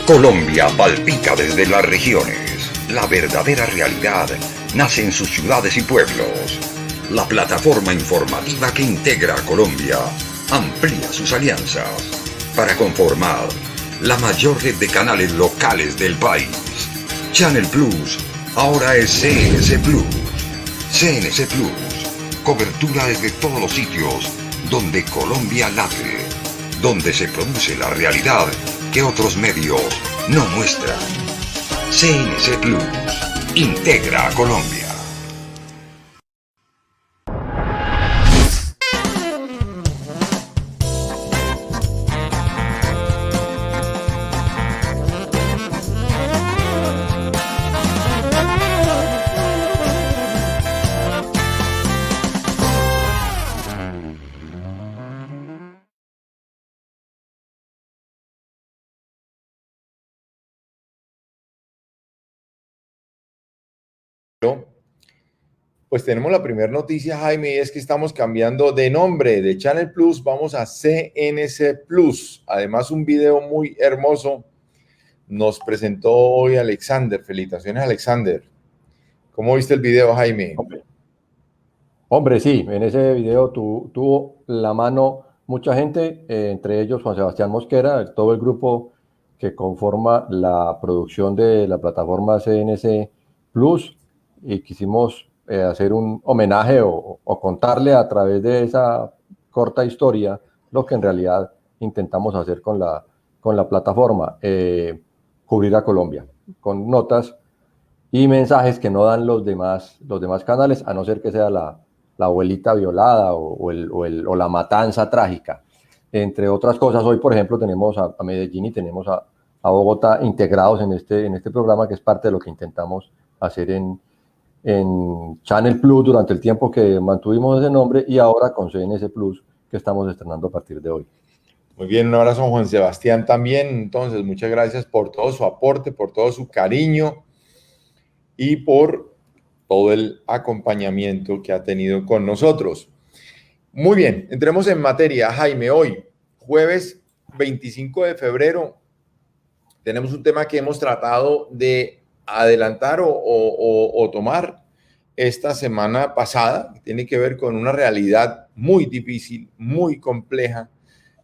Colombia palpita desde las regiones. La verdadera realidad nace en sus ciudades y pueblos. La plataforma informativa que integra a Colombia amplía sus alianzas para conformar la mayor red de canales locales del país. Channel Plus ahora es CNC Plus. CNC Plus, cobertura desde todos los sitios donde Colombia late, donde se produce la realidad que otros medios no muestran. CNC Plus integra a Colombia. Pues tenemos la primera noticia, Jaime, y es que estamos cambiando de nombre. De Channel Plus vamos a CNC Plus. Además, un video muy hermoso nos presentó hoy Alexander. Felicitaciones, Alexander. ¿Cómo viste el video, Jaime? Hombre, sí, en ese video tuvo la mano mucha gente, entre ellos Juan Sebastián Mosquera, todo el grupo que conforma la producción de la plataforma CNC Plus, y quisimos hacer un homenaje o contarle a través de esa corta historia lo que en realidad intentamos hacer con la plataforma, cubrir a Colombia, con notas y mensajes que no dan los demás canales, a no ser que sea la abuelita violada o la matanza trágica. Entre otras cosas, hoy, por ejemplo, tenemos a Medellín y tenemos a Bogotá integrados en este programa, que es parte de lo que intentamos hacer en Channel Plus durante el tiempo que mantuvimos ese nombre, y ahora con CNC Plus, que estamos estrenando a partir de hoy. Muy bien, un abrazo a Juan Sebastián también. Entonces, muchas gracias por todo su aporte, por todo su cariño y por todo el acompañamiento que ha tenido con nosotros. Muy bien, entremos en materia, Jaime. Hoy, jueves 25 de febrero, tenemos un tema que hemos tratado de adelantar o tomar esta semana pasada, que tiene que ver con una realidad muy difícil, muy compleja,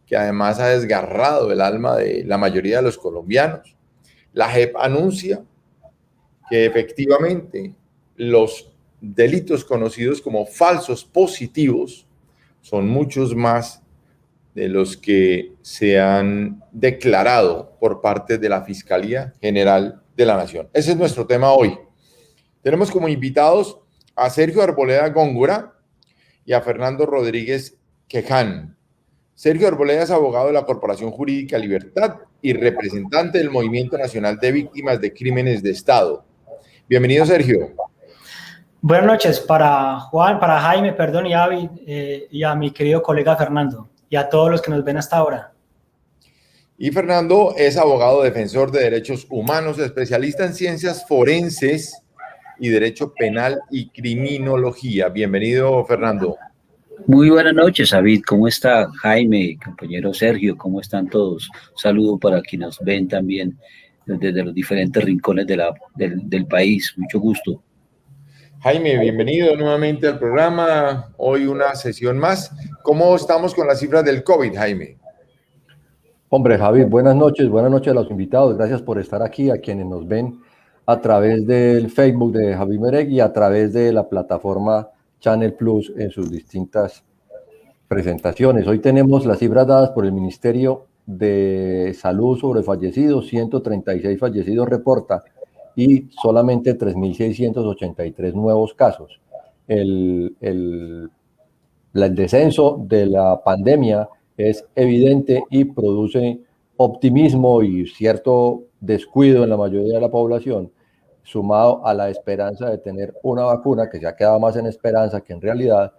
que además ha desgarrado el alma de la mayoría de los colombianos. La JEP anuncia que efectivamente los delitos conocidos como falsos positivos son muchos más de los que se han declarado por parte de la Fiscalía General de la Nación. Ese es nuestro tema hoy. Tenemos como invitados a Sergio Arboleda Góngora y a Fernando Rodríguez Queján. Sergio Arboleda es abogado de la Corporación Jurídica Libertad y representante del Movimiento Nacional de Víctimas de Crímenes de Estado. Bienvenido, Sergio. Buenas noches para Juan, para Jaime, perdón, y Avi, y a mi querido colega Fernando, y a todos los que nos ven hasta ahora. Y Fernando es abogado defensor de derechos humanos, especialista en ciencias forenses y derecho penal y criminología. Bienvenido, Fernando. Muy buenas noches, David. ¿Cómo está Jaime, compañero Sergio? ¿Cómo están todos? Un saludo para quienes nos ven también desde los diferentes rincones del país. Mucho gusto. Jaime, bienvenido nuevamente al programa. Hoy una sesión más. ¿Cómo estamos con las cifras del COVID, Jaime? Hombre, Javi, buenas noches a los invitados. Gracias por estar aquí, a quienes nos ven a través del Facebook de Javi Mereg y a través de la plataforma Channel Plus en sus distintas presentaciones. Hoy tenemos las cifras dadas por el Ministerio de Salud sobre fallecidos. 136 fallecidos reporta, y solamente 3.683 nuevos casos. El descenso de la pandemia es evidente y produce optimismo y cierto descuido en la mayoría de la población, sumado a la esperanza de tener una vacuna que se ha quedado más en esperanza que en realidad,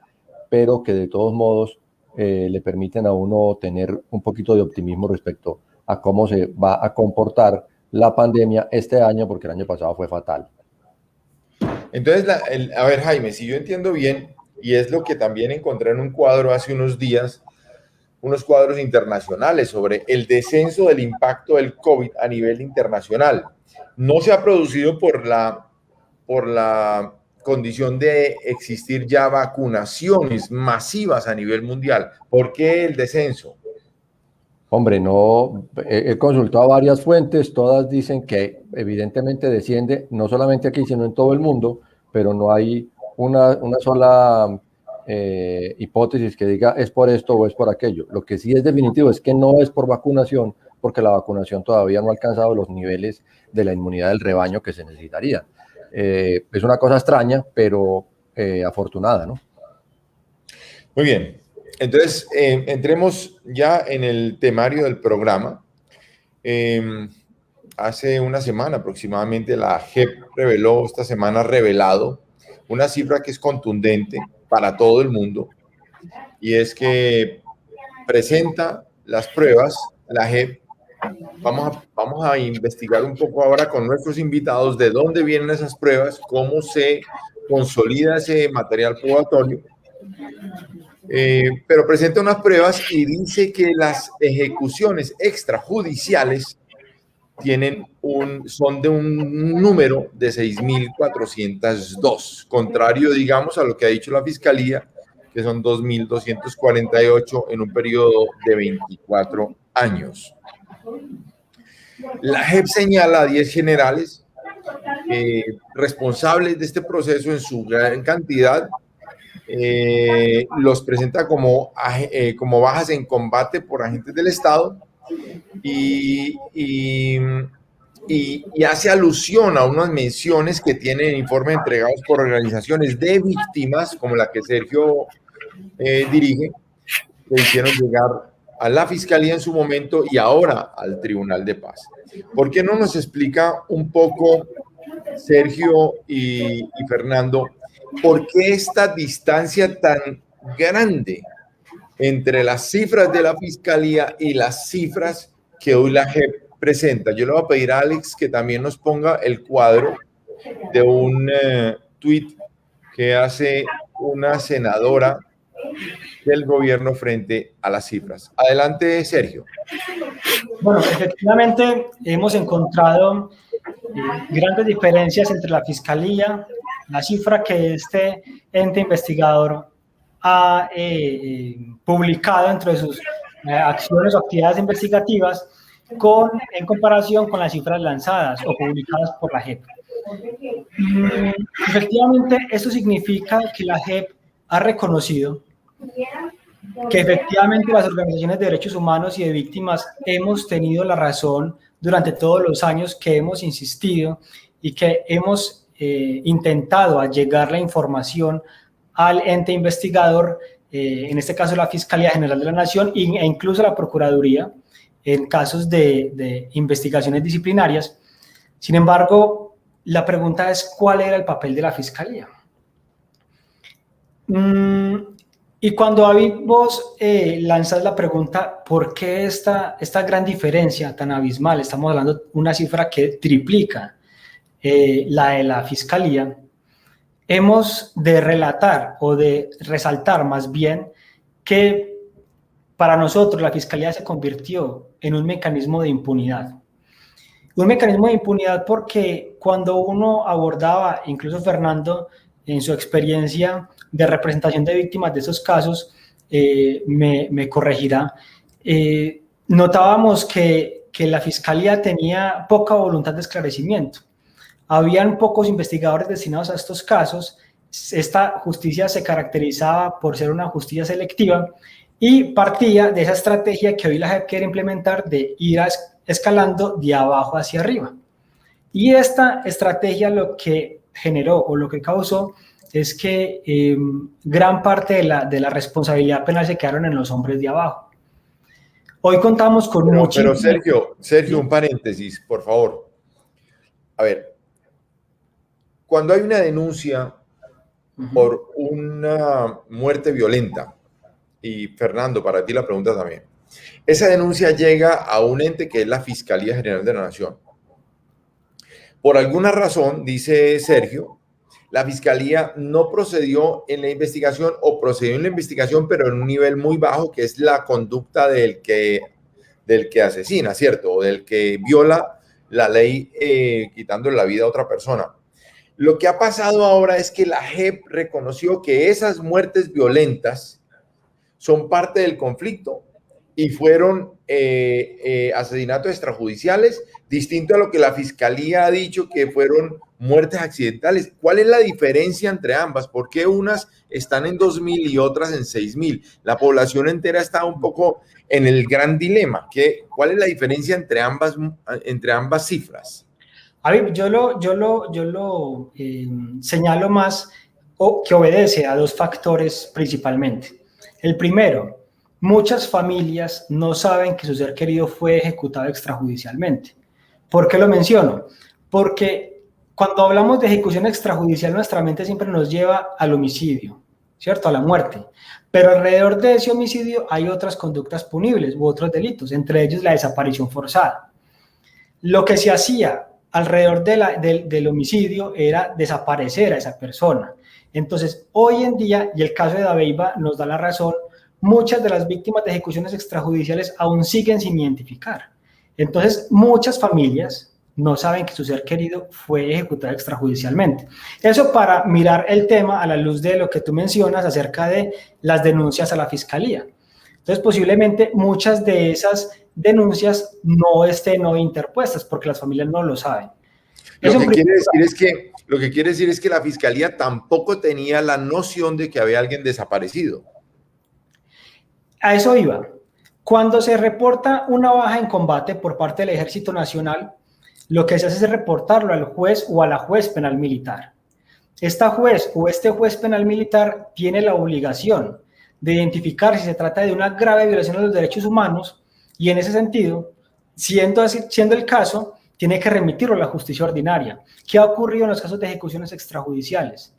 pero que de todos modos le permiten a uno tener un poquito de optimismo respecto a cómo se va a comportar la pandemia este año, porque el año pasado fue fatal. Entonces, a ver, Jaime, si yo entiendo bien, y es lo que también encontré en un cuadro hace unos días, unos cuadros internacionales sobre el descenso del impacto del COVID a nivel internacional. No se ha producido por la condición de existir ya vacunaciones masivas a nivel mundial. ¿Por qué el descenso? Hombre, no, he consultado varias fuentes, todas dicen que evidentemente desciende, no solamente aquí, sino en todo el mundo, pero no hay una sola hipótesis que diga es por esto o es por aquello. Lo que sí es definitivo es que no es por vacunación, porque la vacunación todavía no ha alcanzado los niveles de la inmunidad del rebaño que se necesitaría. Es una cosa extraña, pero afortunada, ¿no? Muy bien. Entonces, entremos ya en el temario del programa. Hace una semana aproximadamente la JEP reveló, esta semana ha revelado una cifra que es contundente para todo el mundo, y es que presenta las pruebas, la JEP. Vamos a investigar un poco ahora con nuestros invitados de dónde vienen esas pruebas, cómo se consolida ese material probatorio. Pero presenta unas pruebas y dice que las ejecuciones extrajudiciales son de un número de 6.402, contrario, digamos, a lo que ha dicho la Fiscalía, que son 2.248 en un periodo de 24 años. La JEP señala a 10 generales responsables de este proceso en su gran cantidad. Los presenta como bajas en combate por agentes del Estado y hace alusión a unas menciones que tienen informes entregados por organizaciones de víctimas, como la que Sergio dirige, que hicieron llegar a la Fiscalía en su momento y ahora al Tribunal de Paz. ¿Por qué no nos explica un poco, Sergio y Fernando, por qué esta distancia tan grande entre las cifras de la Fiscalía y las cifras que hoy la JEP presenta? Yo le voy a pedir a Alex que también nos ponga el cuadro de un tuit que hace una senadora del gobierno frente a las cifras. Adelante, Sergio. Bueno, efectivamente hemos encontrado grandes diferencias entre la Fiscalía, la cifra que este ente investigador ha publicado dentro de sus acciones o actividades investigativas en comparación con las cifras lanzadas o publicadas por la JEP. Efectivamente, esto significa que la JEP ha reconocido que efectivamente las organizaciones de derechos humanos y de víctimas hemos tenido la razón durante todos los años que hemos insistido y que hemos intentado allegar la información al ente investigador, en este caso la Fiscalía General de la Nación e incluso la Procuraduría en casos de investigaciones disciplinarias. Sin embargo, la pregunta es ¿cuál era el papel de la Fiscalía? Y cuando David, vos lanzas la pregunta, ¿por qué esta gran diferencia tan abismal? Estamos hablando de una cifra que triplica la de la Fiscalía. Hemos de relatar o de resaltar más bien que para nosotros la Fiscalía se convirtió en un mecanismo de impunidad. Un mecanismo de impunidad porque cuando uno abordaba, incluso Fernando, en su experiencia de representación de víctimas de esos casos, me corregirá, notábamos que la Fiscalía tenía poca voluntad de esclarecimiento. Habían pocos investigadores destinados a estos casos. Esta justicia se caracterizaba por ser una justicia selectiva y partía de esa estrategia que hoy la JEP quiere implementar de ir escalando de abajo hacia arriba. Y esta estrategia lo que generó o lo que causó es que gran parte de la responsabilidad penal se quedaron en los hombres de abajo. Hoy contamos con Pero Sergio, ¿sí? Un paréntesis, por favor. A ver, cuando hay una denuncia por una muerte violenta, y Fernando, para ti la pregunta también, esa denuncia llega a un ente que es la Fiscalía General de la Nación. Por alguna razón, dice Sergio, la fiscalía no procedió en la investigación o procedió en la investigación, pero en un nivel muy bajo, que es la conducta del que asesina, ¿cierto? O del que viola la ley quitándole la vida a otra persona. Lo que ha pasado ahora es que la JEP reconoció que esas muertes violentas son parte del conflicto y fueron asesinatos extrajudiciales, distinto a lo que la fiscalía ha dicho que fueron muertes accidentales. ¿Cuál es la diferencia entre ambas? ¿Por qué unas están en 2.000 y otras en 6.000? La población entera está un poco en el gran dilema. ¿Cuál es la diferencia entre ambas cifras? A ver, yo lo señalo más que obedece a dos factores principalmente. El primero, muchas familias no saben que su ser querido fue ejecutado extrajudicialmente. ¿Por qué lo menciono? Porque cuando hablamos de ejecución extrajudicial, nuestra mente siempre nos lleva al homicidio, ¿cierto? A la muerte. Pero alrededor de ese homicidio hay otras conductas punibles u otros delitos, entre ellos la desaparición forzada. Lo que se hacía alrededor del homicidio era desaparecer a esa persona. Entonces, hoy en día, y el caso de Dabeiba nos da la razón, muchas de las víctimas de ejecuciones extrajudiciales aún siguen sin identificar. Entonces, muchas familias no saben que su ser querido fue ejecutado extrajudicialmente. Eso para mirar el tema a la luz de lo que tú mencionas acerca de las denuncias a la fiscalía. Entonces, posiblemente muchas de esas denuncias no estén hoy interpuestas porque las familias no lo saben. Lo que quiere decir es que la fiscalía tampoco tenía la noción de que había alguien desaparecido. A eso iba. Cuando se reporta una baja en combate por parte del Ejército Nacional, lo que se hace es reportarlo al juez o a la juez penal militar. Esta juez o este juez penal militar tiene la obligación de identificar si se trata de una grave violación de los derechos humanos y en ese sentido, siendo el caso, tiene que remitirlo a la justicia ordinaria. ¿Qué ha ocurrido en los casos de ejecuciones extrajudiciales?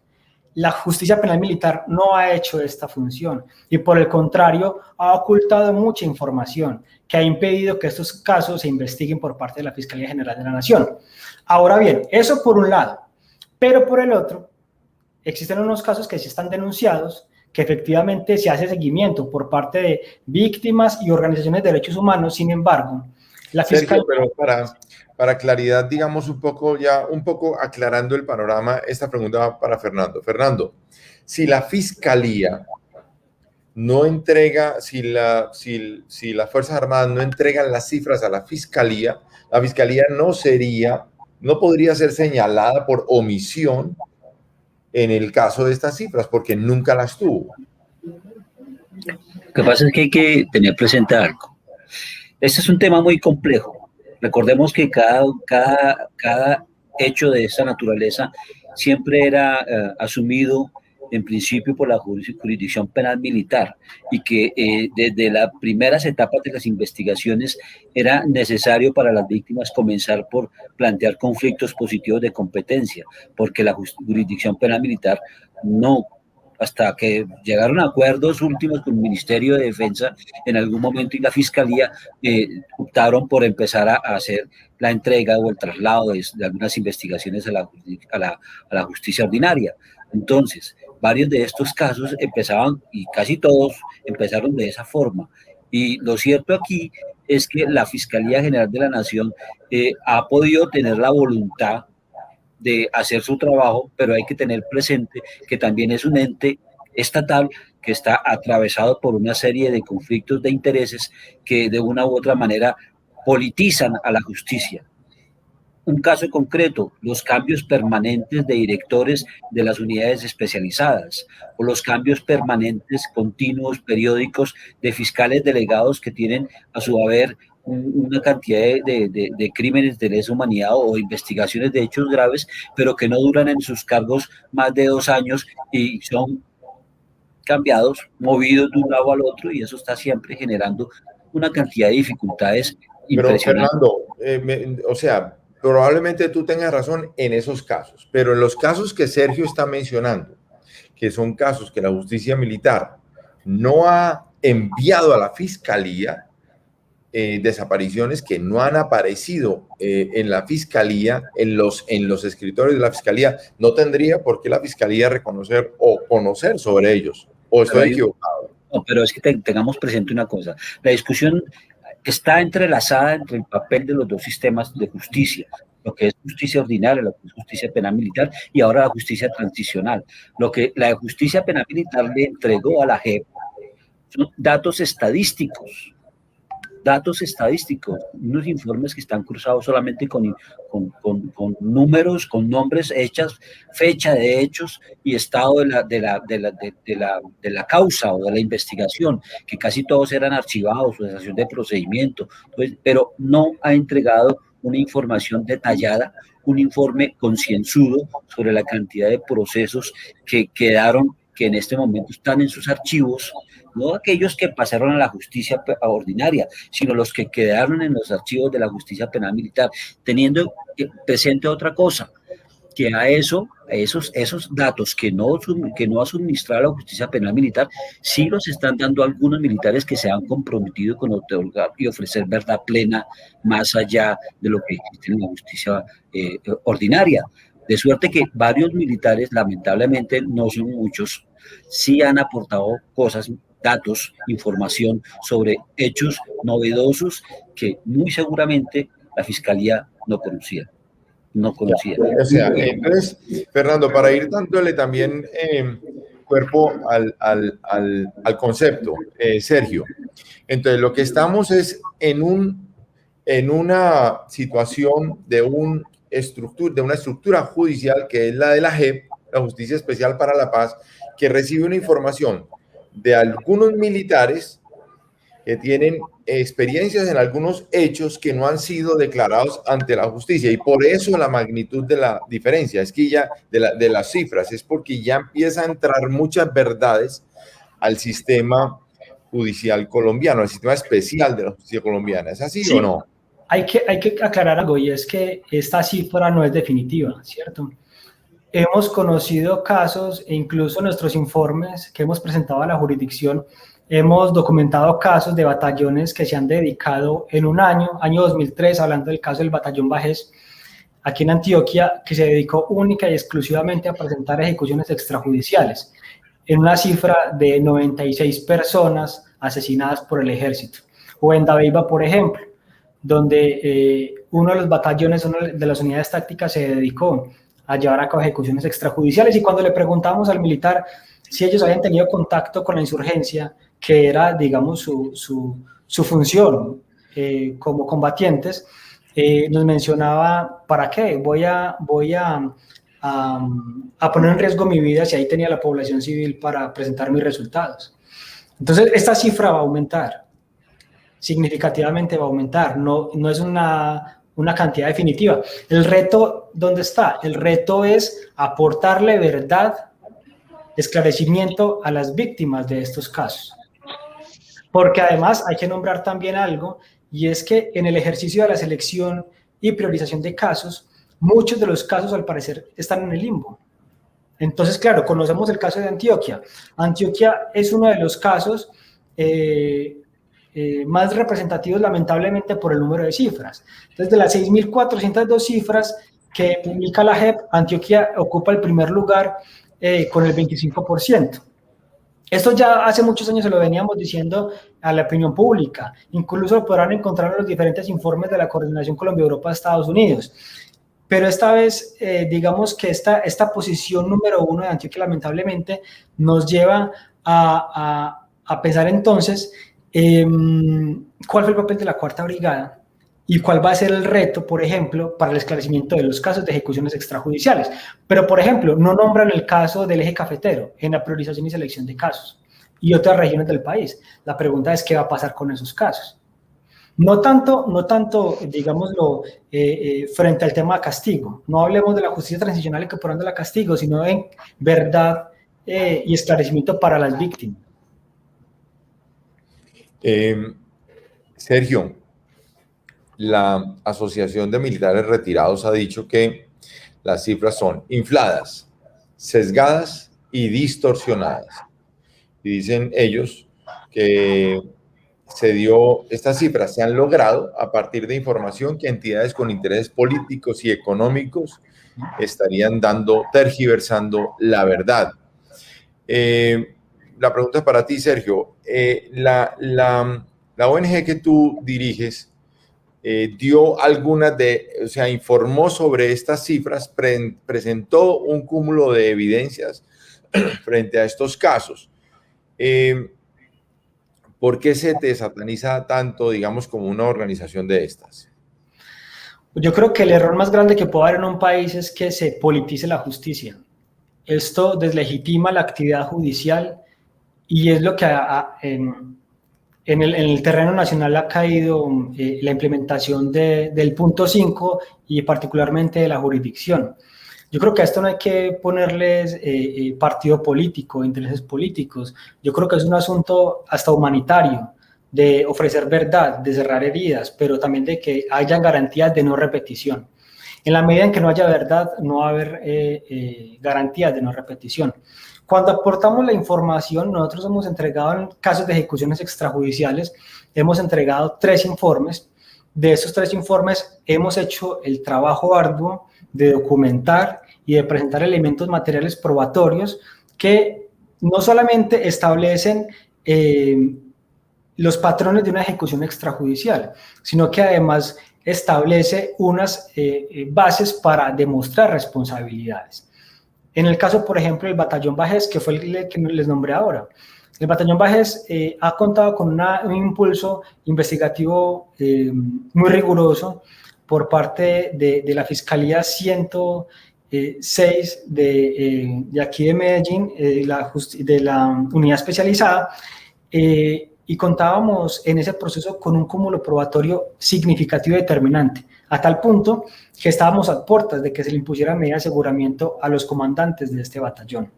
La justicia penal militar no ha hecho esta función y por el contrario ha ocultado mucha información que ha impedido que estos casos se investiguen por parte de la Fiscalía General de la Nación. Ahora bien, eso por un lado, pero por el otro, existen unos casos que sí están denunciados, que efectivamente se hace seguimiento por parte de víctimas y organizaciones de derechos humanos. Sin embargo, la Fiscalía... Sergio, pero para claridad, digamos un poco aclarando el panorama, esta pregunta va para Fernando. Fernando, si la Fiscalía no entrega, si las Fuerzas Armadas no entregan las cifras a la Fiscalía no podría ser señalada por omisión en el caso de estas cifras, porque nunca las tuvo. Lo que pasa es que hay que tener presente algo. Este es un tema muy complejo. Recordemos que cada hecho de esta naturaleza siempre era asumido en principio por la jurisdicción penal militar y que desde las primeras etapas de las investigaciones era necesario para las víctimas comenzar por plantear conflictos positivos de competencia, porque la jurisdicción penal militar no, hasta que llegaron a acuerdos últimos con el Ministerio de Defensa en algún momento y la Fiscalía optaron por empezar a hacer la entrega o el traslado de algunas investigaciones a la justicia ordinaria. Entonces, varios de estos casos empezaban, y casi todos empezaron de esa forma. Y lo cierto aquí es que la Fiscalía General de la Nación ha podido tener la voluntad de hacer su trabajo, pero hay que tener presente que también es un ente estatal que está atravesado por una serie de conflictos de intereses que de una u otra manera politizan a la justicia. Un caso concreto, los cambios permanentes de directores de las unidades especializadas o los cambios permanentes, continuos, periódicos de fiscales delegados que tienen a su haber una cantidad de crímenes de lesa humanidad o investigaciones de hechos graves, pero que no duran en sus cargos más de 2 años y son cambiados, movidos de un lado al otro, y eso está siempre generando una cantidad de dificultades impresionantes. Pero Fernando, probablemente tú tengas razón en esos casos, pero en los casos que Sergio está mencionando, que son casos que la justicia militar no ha enviado a la Fiscalía, desapariciones que no han aparecido en la fiscalía, en los escritorios de la fiscalía. No tendría por qué la fiscalía reconocer o conocer sobre ellos. ¿O estoy equivocado? No, pero es que tengamos presente una cosa. La discusión está entrelazada entre el papel de los dos sistemas de justicia, lo que es justicia ordinaria, lo que es justicia penal militar y ahora la justicia transicional. Lo que la justicia penal militar le entregó a la JEP son datos estadísticos, unos informes que están cruzados solamente con números, con nombres, hechas, fecha de hechos y estado de la causa o de la investigación, que casi todos eran archivados o cesación de procedimiento, pues, pero no ha entregado una información detallada, un informe concienzudo sobre la cantidad de procesos que quedaron, que en este momento están en sus archivos, no aquellos que pasaron a la justicia ordinaria, sino los que quedaron en los archivos de la justicia penal militar, teniendo presente otra cosa, que a esos datos que no ha suministrado la justicia penal militar, sí los están dando algunos militares que se han comprometido con otorgar y ofrecer verdad plena más allá de lo que existe en la justicia ordinaria. De suerte que varios militares, lamentablemente no son muchos, sí han aportado cosas, datos, información sobre hechos novedosos que muy seguramente la Fiscalía no conocía. O sea, entonces, Fernando, para ir dándole también cuerpo al concepto, Sergio, entonces lo que estamos es en una situación de una estructura judicial que es la de la JEP, la Justicia Especial para la Paz, que recibe una información de algunos militares que tienen experiencias en algunos hechos que no han sido declarados ante la justicia, y por eso la magnitud de la diferencia, es que ya de las cifras, es porque ya empieza a entrar muchas verdades al sistema judicial colombiano, al sistema especial de la justicia colombiana. ¿Es así o no? Hay que aclarar algo, y es que esta cifra no es definitiva, ¿cierto? Hemos conocido casos, e incluso en nuestros informes que hemos presentado a la jurisdicción, hemos documentado casos de batallones que se han dedicado en un año 2003, hablando del caso del batallón Bajés, aquí en Antioquia, que se dedicó única y exclusivamente a presentar ejecuciones extrajudiciales, en una cifra de 96 personas asesinadas por el ejército. O en Dabeiba, por ejemplo, donde uno de los batallones, una de las unidades tácticas se dedicó a llevar a cabo ejecuciones extrajudiciales, y cuando le preguntamos al militar si ellos habían tenido contacto con la insurgencia, que era, digamos, su función como combatientes, nos mencionaba, ¿para qué? Voy a poner en riesgo mi vida si ahí tenía la población civil para presentar mis resultados. Entonces, esta cifra va a aumentar, significativamente va a aumentar, no es una cantidad definitiva. El reto, ¿dónde está? El reto es aportarle verdad, esclarecimiento a las víctimas de estos casos. Porque además hay que nombrar también algo, y es que en el ejercicio de la selección y priorización de casos, muchos de los casos al parecer están en el limbo. Entonces, claro, conocemos el caso de Antioquia. Antioquia es uno de los casos más representativos, lamentablemente, por el número de cifras. Entonces, de las 6.402 cifras que publica la JEP, Antioquia ocupa el primer lugar con el 25%. Esto ya hace muchos años se lo veníamos diciendo a la opinión pública, incluso lo podrán encontrar en los diferentes informes de la Coordinación Colombia-Europa-Estados Unidos. Pero esta vez, digamos que esta posición número 1 de Antioquia, lamentablemente, nos lleva a pensar entonces cuál fue el papel de la Cuarta Brigada y cuál va a ser el reto, por ejemplo, para el esclarecimiento de los casos de ejecuciones extrajudiciales. Pero, por ejemplo, no nombran el caso del eje cafetero en la priorización y selección de casos y otras regiones del país. La pregunta es, ¿qué va a pasar con esos casos? No tanto, digámoslo, frente al tema de castigo. No hablemos de la justicia transicional incorporando la castigo, sino en verdad y esclarecimiento para las víctimas. Sergio, la Asociación de Militares Retirados ha dicho que las cifras son infladas, sesgadas y distorsionadas. Y dicen ellos que estas cifras se han logrado a partir de información que entidades con intereses políticos y económicos estarían tergiversando la verdad. La pregunta es para ti, Sergio. La ONG que tú diriges dio informó sobre estas cifras, presentó un cúmulo de evidencias frente a estos casos. ¿Por qué se te sataniza tanto, digamos, como una organización de estas? Yo creo que el error más grande que puede haber en un país es que se politice la justicia. Esto deslegitima la actividad judicial y es lo que en el terreno nacional ha caído la implementación del punto 5 y particularmente de la jurisdicción. Yo creo que a esto no hay que ponerles partido político, intereses políticos. Yo creo que es un asunto hasta humanitario, de ofrecer verdad, de cerrar heridas, pero también de que hayan garantías de no repetición. En la medida en que no haya verdad, no va a haber garantías de no repetición. Cuando aportamos la información, nosotros hemos entregado en casos de ejecuciones extrajudiciales, hemos entregado 3 informes. De esos 3 informes hemos hecho el trabajo arduo de documentar y de presentar elementos materiales probatorios que no solamente establecen los patrones de una ejecución extrajudicial, sino que además establece unas bases para demostrar responsabilidades. En el caso, por ejemplo, del Batallón Bajés, que fue el que les nombré ahora, el Batallón Bajés ha contado con un impulso investigativo muy riguroso por parte de la Fiscalía 106 de aquí de Medellín, de la unidad especializada, y contábamos en ese proceso con un cúmulo probatorio significativo y determinante, a tal punto que estábamos a puertas de que se le impusiera medida de aseguramiento a los comandantes de este batallón.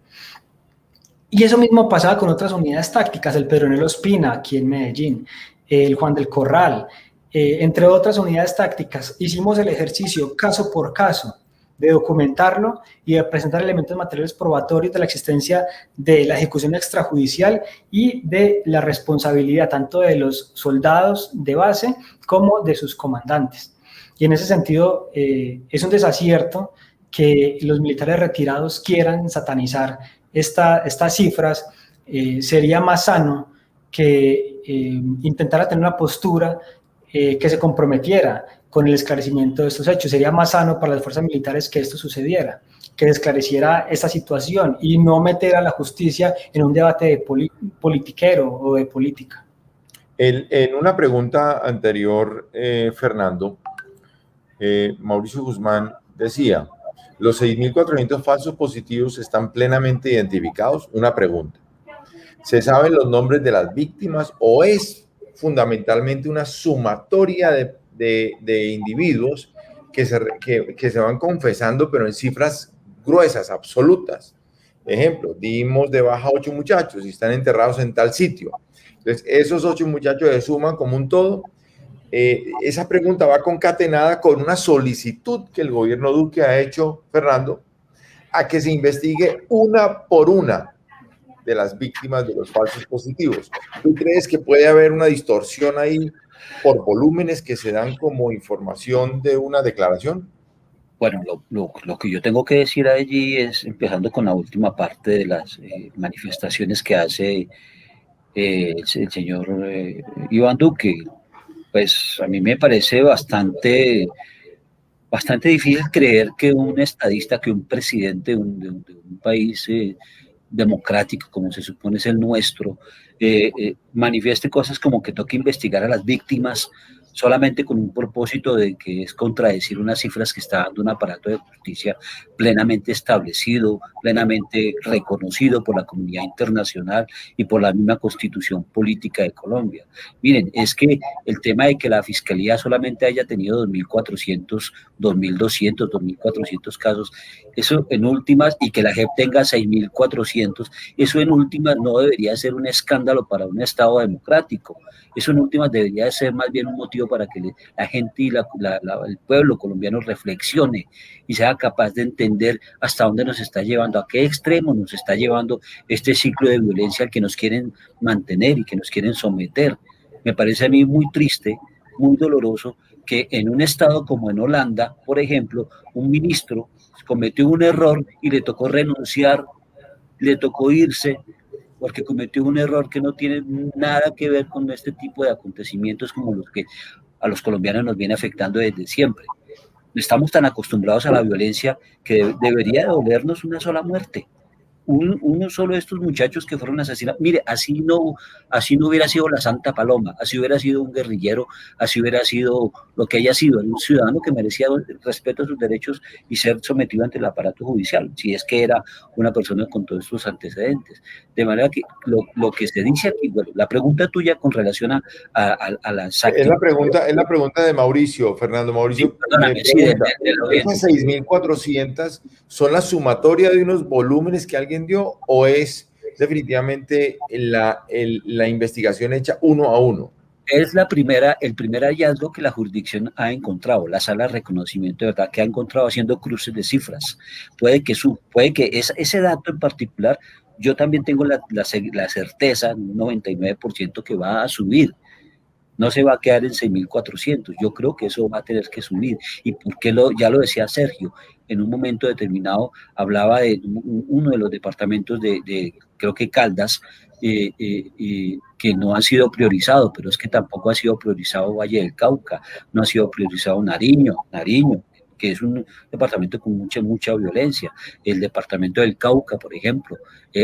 Y eso mismo pasaba con otras unidades tácticas, el Pedronel Ospina aquí en Medellín, el Juan del Corral, entre otras unidades tácticas. Hicimos el ejercicio caso por caso de documentarlo y de presentar elementos materiales probatorios de la existencia de la ejecución extrajudicial y de la responsabilidad tanto de los soldados de base como de sus comandantes. Y en ese sentido es un desacierto que los militares retirados quieran satanizar estas cifras. Sería más sano que intentara tener una postura que se comprometiera con el esclarecimiento de estos hechos. Sería más sano para las fuerzas militares que esto sucediera, que se esclareciera esta situación y no meter a la justicia en un debate de politiquero o de política. En una pregunta anterior, Fernando, Mauricio Guzmán decía, los 6.400 falsos positivos están plenamente identificados. Una pregunta, ¿se saben los nombres de las víctimas o es fundamentalmente una sumatoria de individuos que se van confesando, pero en cifras gruesas, absolutas? Ejemplo, dimos de baja 8 muchachos y están enterrados en tal sitio. Entonces, esos 8 muchachos se suman como un todo. Esa pregunta va concatenada con una solicitud que el gobierno Duque ha hecho, Fernando, a que se investigue una por una de las víctimas de los falsos positivos. ¿Tú crees que puede haber una distorsión ahí por volúmenes que se dan como información de una declaración? Bueno, lo que yo tengo que decir allí es, empezando con la última parte de las manifestaciones que hace el señor Iván Duque, pues a mí me parece bastante difícil creer que un estadista, que un presidente de un país democrático, como se supone es el nuestro, manifieste cosas como que toca investigar a las víctimas solamente con un propósito de que es contradecir unas cifras que está dando un aparato de justicia plenamente establecido, plenamente reconocido por la comunidad internacional y por la misma Constitución Política de Colombia. Miren, es que el tema de que la Fiscalía solamente haya tenido 2.400, 2.200, 2.400 casos, eso en últimas, y que la JEP tenga 6.400, eso en últimas no debería ser un escándalo para un Estado democrático. Eso en últimas debería ser más bien un motivo para que la gente y el pueblo colombiano reflexione y sea capaz de entender hasta dónde nos está llevando, a qué extremo nos está llevando este ciclo de violencia al que nos quieren mantener y que nos quieren someter. Me parece a mí muy triste, muy doloroso, que en un estado como en Holanda, por ejemplo, un ministro cometió un error y le tocó renunciar, le tocó irse, porque cometió un error que no tiene nada que ver con este tipo de acontecimientos como los que a los colombianos nos viene afectando desde siempre. Estamos tan acostumbrados a la violencia que debería dolernos una sola muerte. Uno solo de estos muchachos que fueron asesinados. Mire, así no hubiera sido la Santa Paloma, así hubiera sido un guerrillero, así hubiera sido lo que haya sido, un ciudadano que merecía respeto a sus derechos y ser sometido ante el aparato judicial, si es que era una persona con todos estos antecedentes. De manera que lo que se dice aquí, bueno, la pregunta tuya con relación a las actitudes. Es la pregunta de Mauricio, Fernando. Mauricio Sí, perdóname, me pregunta, de la audiencia. ¿esas 6.400 son la sumatoria de unos volúmenes que alguien dio o es definitivamente la investigación hecha uno a uno? Es el primer hallazgo que la jurisdicción ha encontrado, la sala de reconocimiento de verdad, que ha encontrado haciendo cruces de cifras. Puede que ese dato en particular, yo también tengo la certeza, un 99% que va a subir. No se va a quedar en 6.400. Yo creo que eso va a tener que subir. ¿Y por qué ya lo decía Sergio? En un momento determinado hablaba de uno de los departamentos creo que Caldas, que no ha sido priorizado, pero es que tampoco ha sido priorizado Valle del Cauca, no ha sido priorizado Nariño, que es un departamento con mucha violencia, el departamento del Cauca, por ejemplo,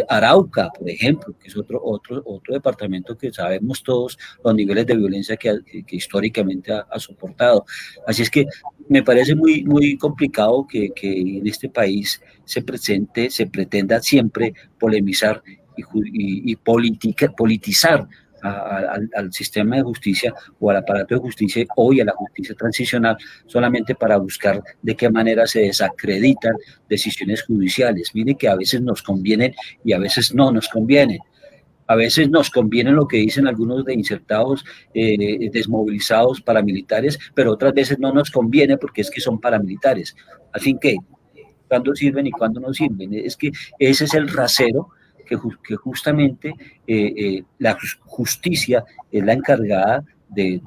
Arauca, por ejemplo, que es otro departamento que sabemos todos los niveles de violencia que históricamente ha soportado. Así es que me parece muy complicado que en este país se pretenda siempre polemizar y politizar al sistema de justicia o al aparato de justicia hoy a la justicia transicional solamente para buscar de qué manera se desacreditan decisiones judiciales. Mire que a veces nos convienen y a veces no nos convienen. A veces nos conviene lo que dicen algunos de insertados, desmovilizados paramilitares, pero otras veces no nos conviene porque es que son paramilitares. Al fin, ¿qué? ¿Cuándo sirven y cuándo no sirven? Es que ese es el rasero que justamente la justicia es la encargada de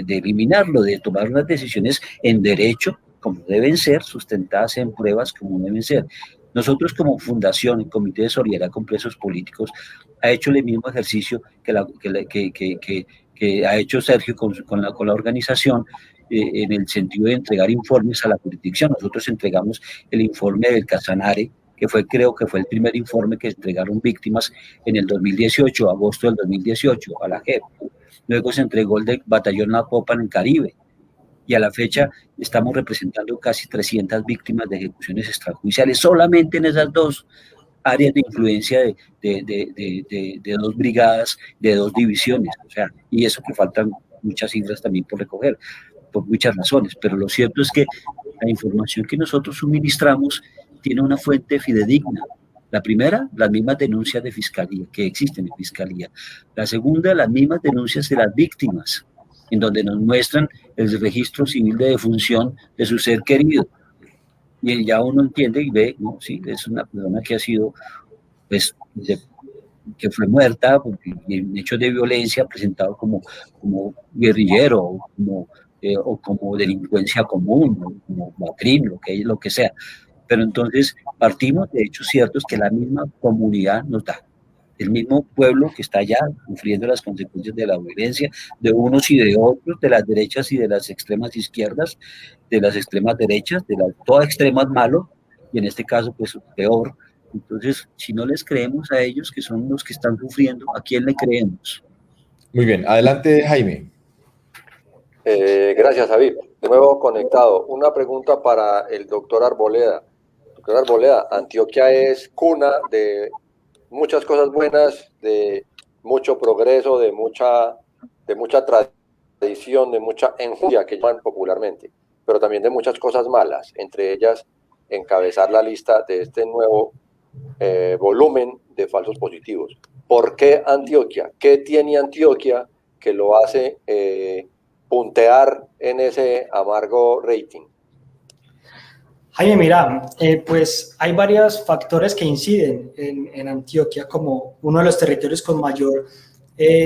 eliminarlo, de tomar unas decisiones en derecho, como deben ser, sustentadas en pruebas como deben ser. Nosotros como fundación, el Comité de Solidaridad con Presos Políticos, ha hecho el mismo ejercicio que ha hecho Sergio con la organización, en el sentido de entregar informes a la jurisdicción. Nosotros entregamos el informe del Casanare, creo que fue el primer informe que entregaron víctimas en el 2018, agosto del 2018, a la JEP. Luego se entregó el del Batallón Napopan en Caribe. Y a la fecha estamos representando casi 300 víctimas de ejecuciones extrajudiciales, solamente en esas dos áreas de influencia de dos brigadas, de dos divisiones. O sea, y eso que faltan muchas cifras también por recoger, por muchas razones. Pero lo cierto es que la información que nosotros suministramos tiene una fuente fidedigna. La primera, las mismas denuncias de fiscalía, que existen en fiscalía. La segunda, las mismas denuncias de las víctimas, en donde nos muestran el registro civil de defunción de su ser querido. Y ya uno entiende y ve, ¿no? Sí, es una persona que ha sido, pues, que fue muerta en hechos de violencia presentado como guerrillero o como delincuencia común, o como matrín, lo que sea. Pero entonces partimos de hechos ciertos que la misma comunidad nos da. El mismo pueblo que está allá sufriendo las consecuencias de la violencia, de unos y de otros, de las derechas y de las extremas izquierdas, de las extremas derechas, toda extrema es malo, y en este caso, pues peor. Entonces, si no les creemos a ellos, que son los que están sufriendo, ¿a quién le creemos? Muy bien, adelante, Jaime. Gracias, David. De nuevo conectado. Una pregunta para el doctor Arboleda. Doctor Arboleda, Antioquia es cuna de muchas cosas buenas, de mucho progreso, de mucha tradición, de mucha enjundia, que llaman popularmente, pero también de muchas cosas malas, entre ellas encabezar la lista de este nuevo volumen de falsos positivos. ¿Por qué Antioquia? ¿Qué tiene Antioquia que lo hace puntear en ese amargo rating? Jaime, mira, pues hay varios factores que inciden en Antioquia como uno de los territorios con mayor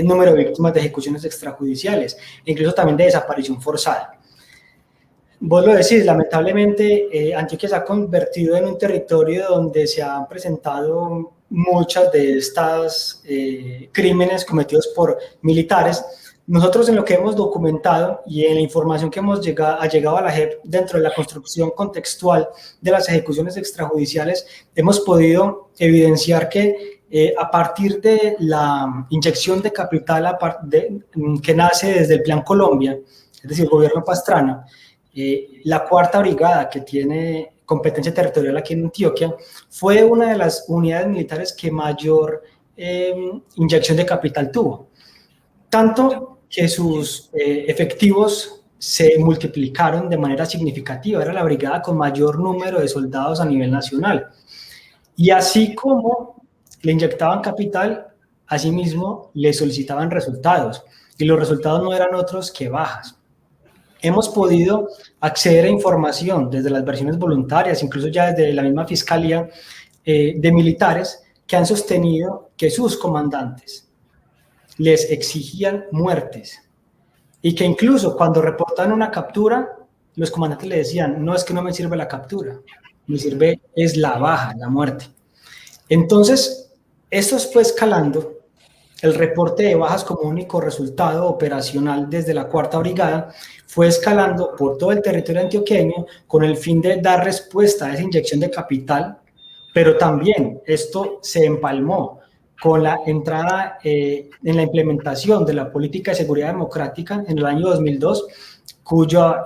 número de víctimas de ejecuciones extrajudiciales, incluso también de desaparición forzada. Vos lo decís, lamentablemente Antioquia se ha convertido en un territorio donde se han presentado muchas de estas crímenes cometidos por militares. Nosotros en lo que hemos documentado y en la información que ha llegado a la JEP dentro de la construcción contextual de las ejecuciones extrajudiciales, hemos podido evidenciar que a partir de la inyección de capital que nace desde el Plan Colombia, es decir, el gobierno Pastrana, la cuarta brigada, que tiene competencia territorial aquí en Antioquia, fue una de las unidades militares que mayor inyección de capital tuvo. Tanto que sus efectivos se multiplicaron de manera significativa. Era la brigada con mayor número de soldados a nivel nacional. Y así como le inyectaban capital, asimismo le solicitaban resultados. Y los resultados no eran otros que bajas. Hemos podido acceder a información desde las versiones voluntarias, incluso ya desde la misma fiscalía, de militares que han sostenido que sus comandantes les exigían muertes y que incluso cuando reportan una captura, los comandantes le decían, no, es que no me sirve la captura, me sirve es la baja, la muerte. Entonces, esto fue escalando. El reporte de bajas como único resultado operacional desde la cuarta brigada fue escalando por todo el territorio antioqueño con el fin de dar respuesta a esa inyección de capital, pero también esto se empalmó con la entrada en la implementación de la política de seguridad democrática en el año 2002, cuyo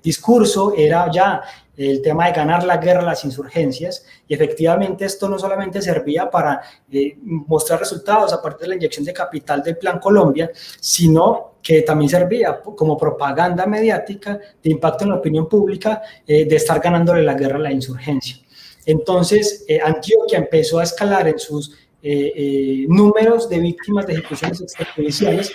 discurso era ya el tema de ganar la guerra a las insurgencias, y efectivamente esto no solamente servía para mostrar resultados a partir de la inyección de capital del Plan Colombia, sino que también servía como propaganda mediática de impacto en la opinión pública de estar ganándole la guerra a la insurgencia. Entonces, Antioquia empezó a escalar en sus números de víctimas de ejecuciones extrajudiciales,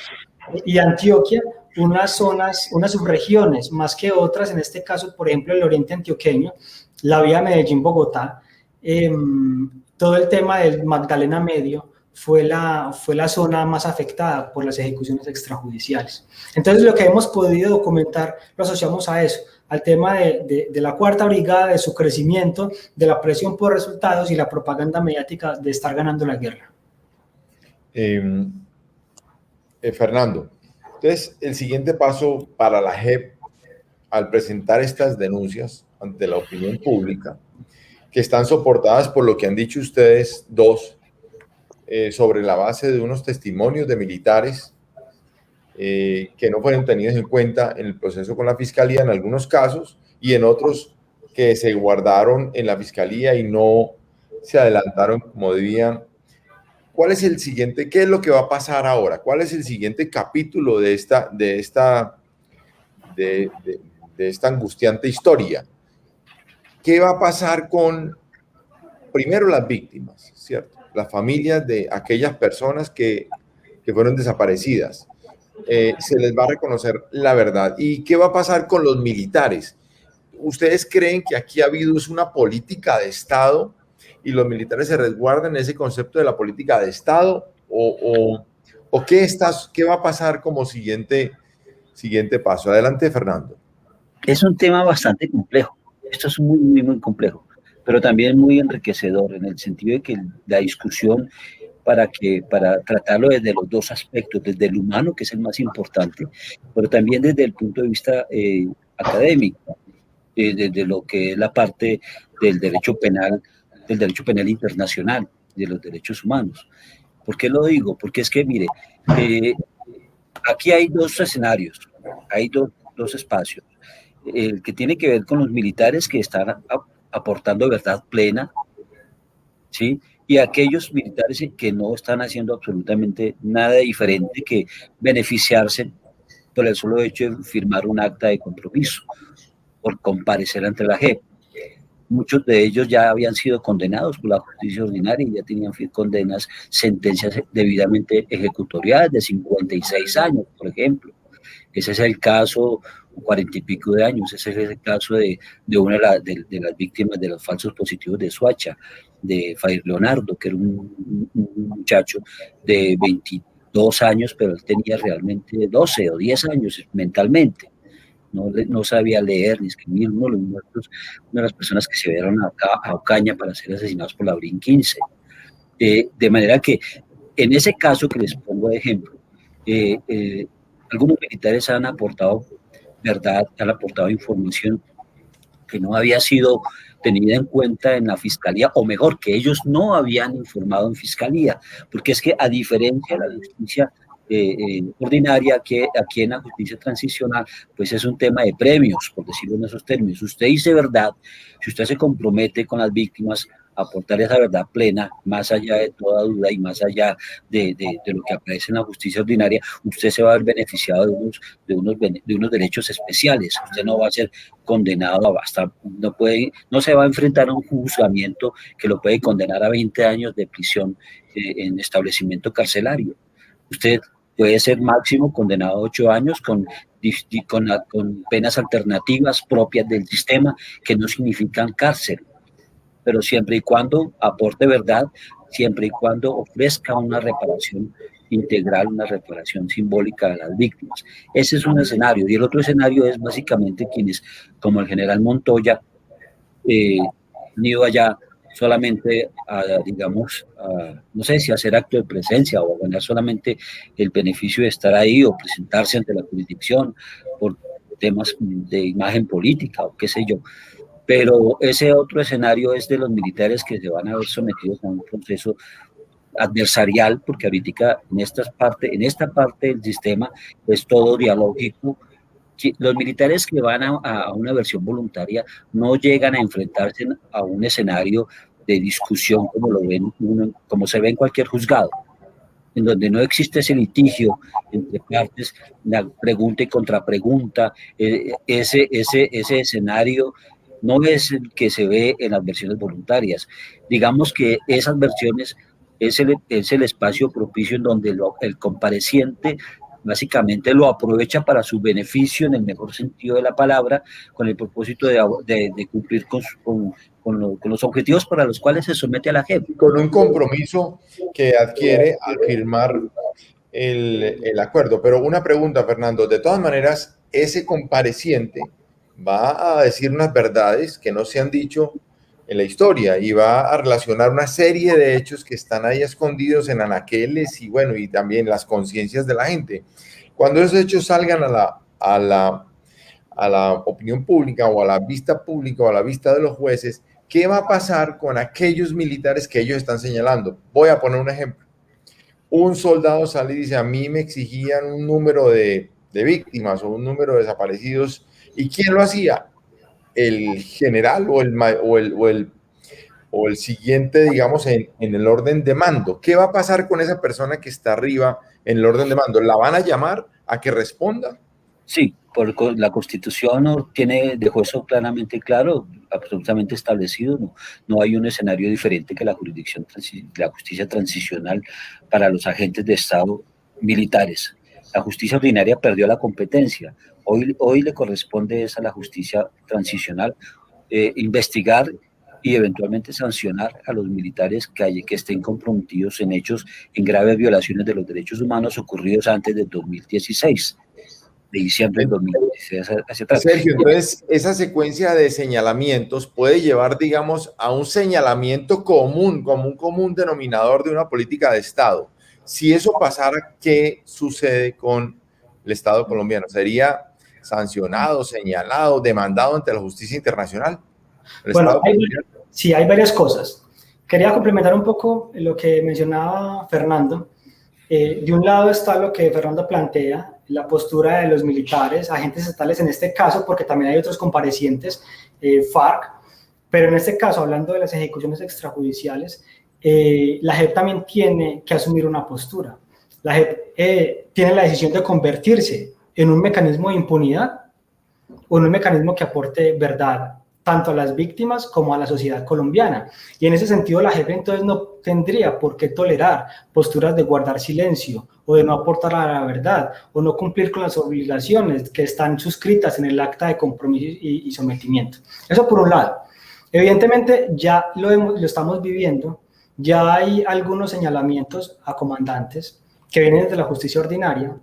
y Antioquia, unas zonas, unas subregiones más que otras, en este caso, por ejemplo, el oriente antioqueño, la vía Medellín-Bogotá, todo el tema del Magdalena Medio fue la zona más afectada por las ejecuciones extrajudiciales. Entonces, lo que hemos podido documentar lo asociamos a eso, al tema de la cuarta brigada, de su crecimiento, de la presión por resultados y la propaganda mediática de estar ganando la guerra. Fernando, entonces el siguiente paso para la JEP al presentar estas denuncias ante la opinión pública, que están soportadas por lo que han dicho ustedes dos, sobre la base de unos testimonios de militares que no fueron tenidos en cuenta en el proceso con la Fiscalía en algunos casos, y en otros que se guardaron en la Fiscalía y no se adelantaron como debían. ¿Cuál es el siguiente? ¿Qué es lo que va a pasar ahora? ¿Cuál es el siguiente capítulo de esta angustiante historia? ¿Qué va a pasar con, primero, las víctimas, ¿cierto? Las familias de aquellas personas que fueron desaparecidas. Se les va a reconocer la verdad. ¿Y qué va a pasar con los militares? ¿Ustedes creen que aquí ha habido una política de Estado y los militares se resguardan ese concepto de la política de Estado? ¿O qué va a pasar como siguiente paso? Adelante, Fernando. Es un tema bastante complejo. Esto es muy, muy, muy complejo, pero también muy enriquecedor en el sentido de que la discusión para tratarlo desde los dos aspectos, desde el humano, que es el más importante, pero también desde el punto de vista académico, desde lo que es la parte del derecho penal internacional, de los derechos humanos. ¿Por qué lo digo? Porque es que, mire, aquí hay dos escenarios, hay dos espacios. El que tiene que ver con los militares que están aportando verdad plena, ¿sí? Y aquellos militares que no están haciendo absolutamente nada diferente que beneficiarse por el solo hecho de firmar un acta de compromiso, por comparecer ante la JEP. Muchos de ellos ya habían sido condenados por la justicia ordinaria y ya tenían condenas, sentencias debidamente ejecutoriadas de 56 años, por ejemplo. Ese es el caso, 40 y pico de años, ese es el caso de una de las víctimas de los falsos positivos de Soacha, de Fair Leonardo, que era un muchacho de 2 años, pero él tenía realmente 12 o 10 años mentalmente. No sabía leer ni escribir, uno de las personas que se vieron acá a Ocaña para ser asesinados por la Brin 15. De manera que en ese caso que les pongo de ejemplo, algunos militares han aportado verdad, han aportado información que no había sido tenida en cuenta en la fiscalía, o mejor, que ellos no habían informado en fiscalía, porque es que a diferencia de la justicia ordinaria, que aquí en la justicia transicional, pues es un tema de premios, por decirlo en esos términos. Usted dice verdad, si usted se compromete con las víctimas a aportar esa verdad plena, más allá de toda duda y más allá de lo que aparece en la justicia ordinaria, usted se va a ver beneficiado de unos derechos especiales. Usted no va a ser condenado no se va a enfrentar a un juzgamiento que lo puede condenar a 20 años de prisión en establecimiento carcelario. Usted puede ser máximo condenado a 8 años con penas alternativas propias del sistema que no significan cárcel, pero siempre y cuando aporte verdad, siempre y cuando ofrezca una reparación integral, una reparación simbólica a las víctimas. Ese es un escenario. Y el otro escenario es básicamente quienes, como el general Montoya, han ido allá solamente no sé si hacer acto de presencia o ganar solamente el beneficio de estar ahí o presentarse ante la jurisdicción por temas de imagen política o qué sé yo. Pero ese otro escenario es de los militares que se van a ver sometidos a un proceso adversarial, porque ahorita en esta parte del sistema es todo dialógico. Los militares que van a una versión voluntaria no llegan a enfrentarse a un escenario de discusión como se ve en cualquier juzgado, en donde no existe ese litigio entre partes, la pregunta y contrapregunta. Ese escenario no es el que se ve en las versiones voluntarias. Digamos que esas versiones es el espacio propicio en donde el compareciente básicamente lo aprovecha para su beneficio en el mejor sentido de la palabra, con el propósito de cumplir con los objetivos para los cuales se somete a la JEP. Con un compromiso que adquiere al firmar el acuerdo. Pero una pregunta, Fernando, de todas maneras, ese compareciente va a decir unas verdades que no se han dicho en la historia y va a relacionar una serie de hechos que están ahí escondidos en anaqueles y bueno, y también las conciencias de la gente. Cuando esos hechos salgan a la opinión pública o a la vista pública o a la vista de los jueces, ¿qué va a pasar con aquellos militares que ellos están señalando? Voy a poner un ejemplo. Un soldado sale y dice, a mí me exigían un número de víctimas o un número de desaparecidos. ¿Y quién lo hacía? El general o el siguiente, digamos, en el orden de mando. ¿Qué va a pasar con esa persona que está arriba en el orden de mando? ¿La van a llamar a que responda? Sí, porque la Constitución dejó eso claramente claro, absolutamente establecido. No hay un escenario diferente que la justicia transicional para los agentes de Estado militares. La justicia ordinaria perdió la competencia. Hoy le corresponde a la justicia transicional investigar y eventualmente sancionar a los militares que estén comprometidos en hechos, en graves violaciones de los derechos humanos ocurridos antes del 2016. De diciembre del 2016 hacia atrás. Sergio, entonces esa secuencia de señalamientos puede llevar, digamos, a un señalamiento común, como un común denominador de una política de Estado. Si eso pasara, ¿qué sucede con el Estado colombiano? ¿Sería sancionado, señalado, demandado ante la justicia internacional? Bueno, sí, hay varias cosas. Quería complementar un poco lo que mencionaba Fernando. De un lado está lo que Fernando plantea, la postura de los militares, agentes estatales en este caso, porque también hay otros comparecientes, FARC, pero en este caso, hablando de las ejecuciones extrajudiciales, la JEP también tiene que asumir una postura. La JEP tiene la decisión de convertirse en un mecanismo de impunidad o en un mecanismo que aporte verdad tanto a las víctimas como a la sociedad colombiana. Y en ese sentido, la JEP entonces no tendría por qué tolerar posturas de guardar silencio o de no aportar a la verdad o no cumplir con las obligaciones que están suscritas en el acta de compromiso y sometimiento. Eso por un lado. Evidentemente, ya lo estamos viviendo, ya hay algunos señalamientos a comandantes que vienen de la justicia ordinaria,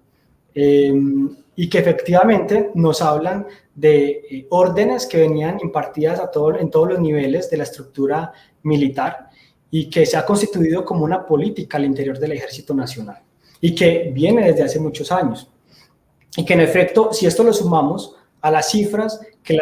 y que efectivamente nos hablan de órdenes que venían impartidas en todos los niveles de la estructura militar y que se ha constituido como una política al interior del Ejército Nacional y que viene desde hace muchos años. Y que en efecto, si esto lo sumamos a las cifras que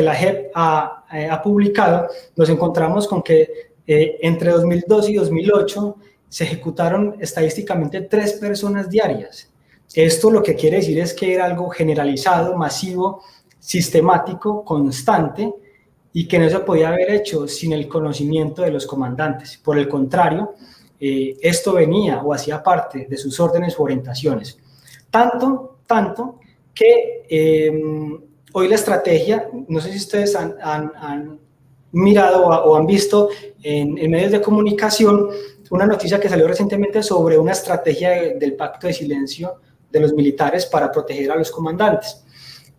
la JEP ha publicado, nos encontramos con que entre 2002 y 2008 se ejecutaron estadísticamente 3 personas diarias. Esto lo que quiere decir es que era algo generalizado, masivo, sistemático, constante, y que no se podía haber hecho sin el conocimiento de los comandantes. Por el contrario, esto venía o hacía parte de sus órdenes u orientaciones. Tanto que hoy la estrategia, no sé si ustedes han mirado o han visto en medios de comunicación una noticia que salió recientemente sobre una estrategia del pacto de silencio de los militares para proteger a los comandantes.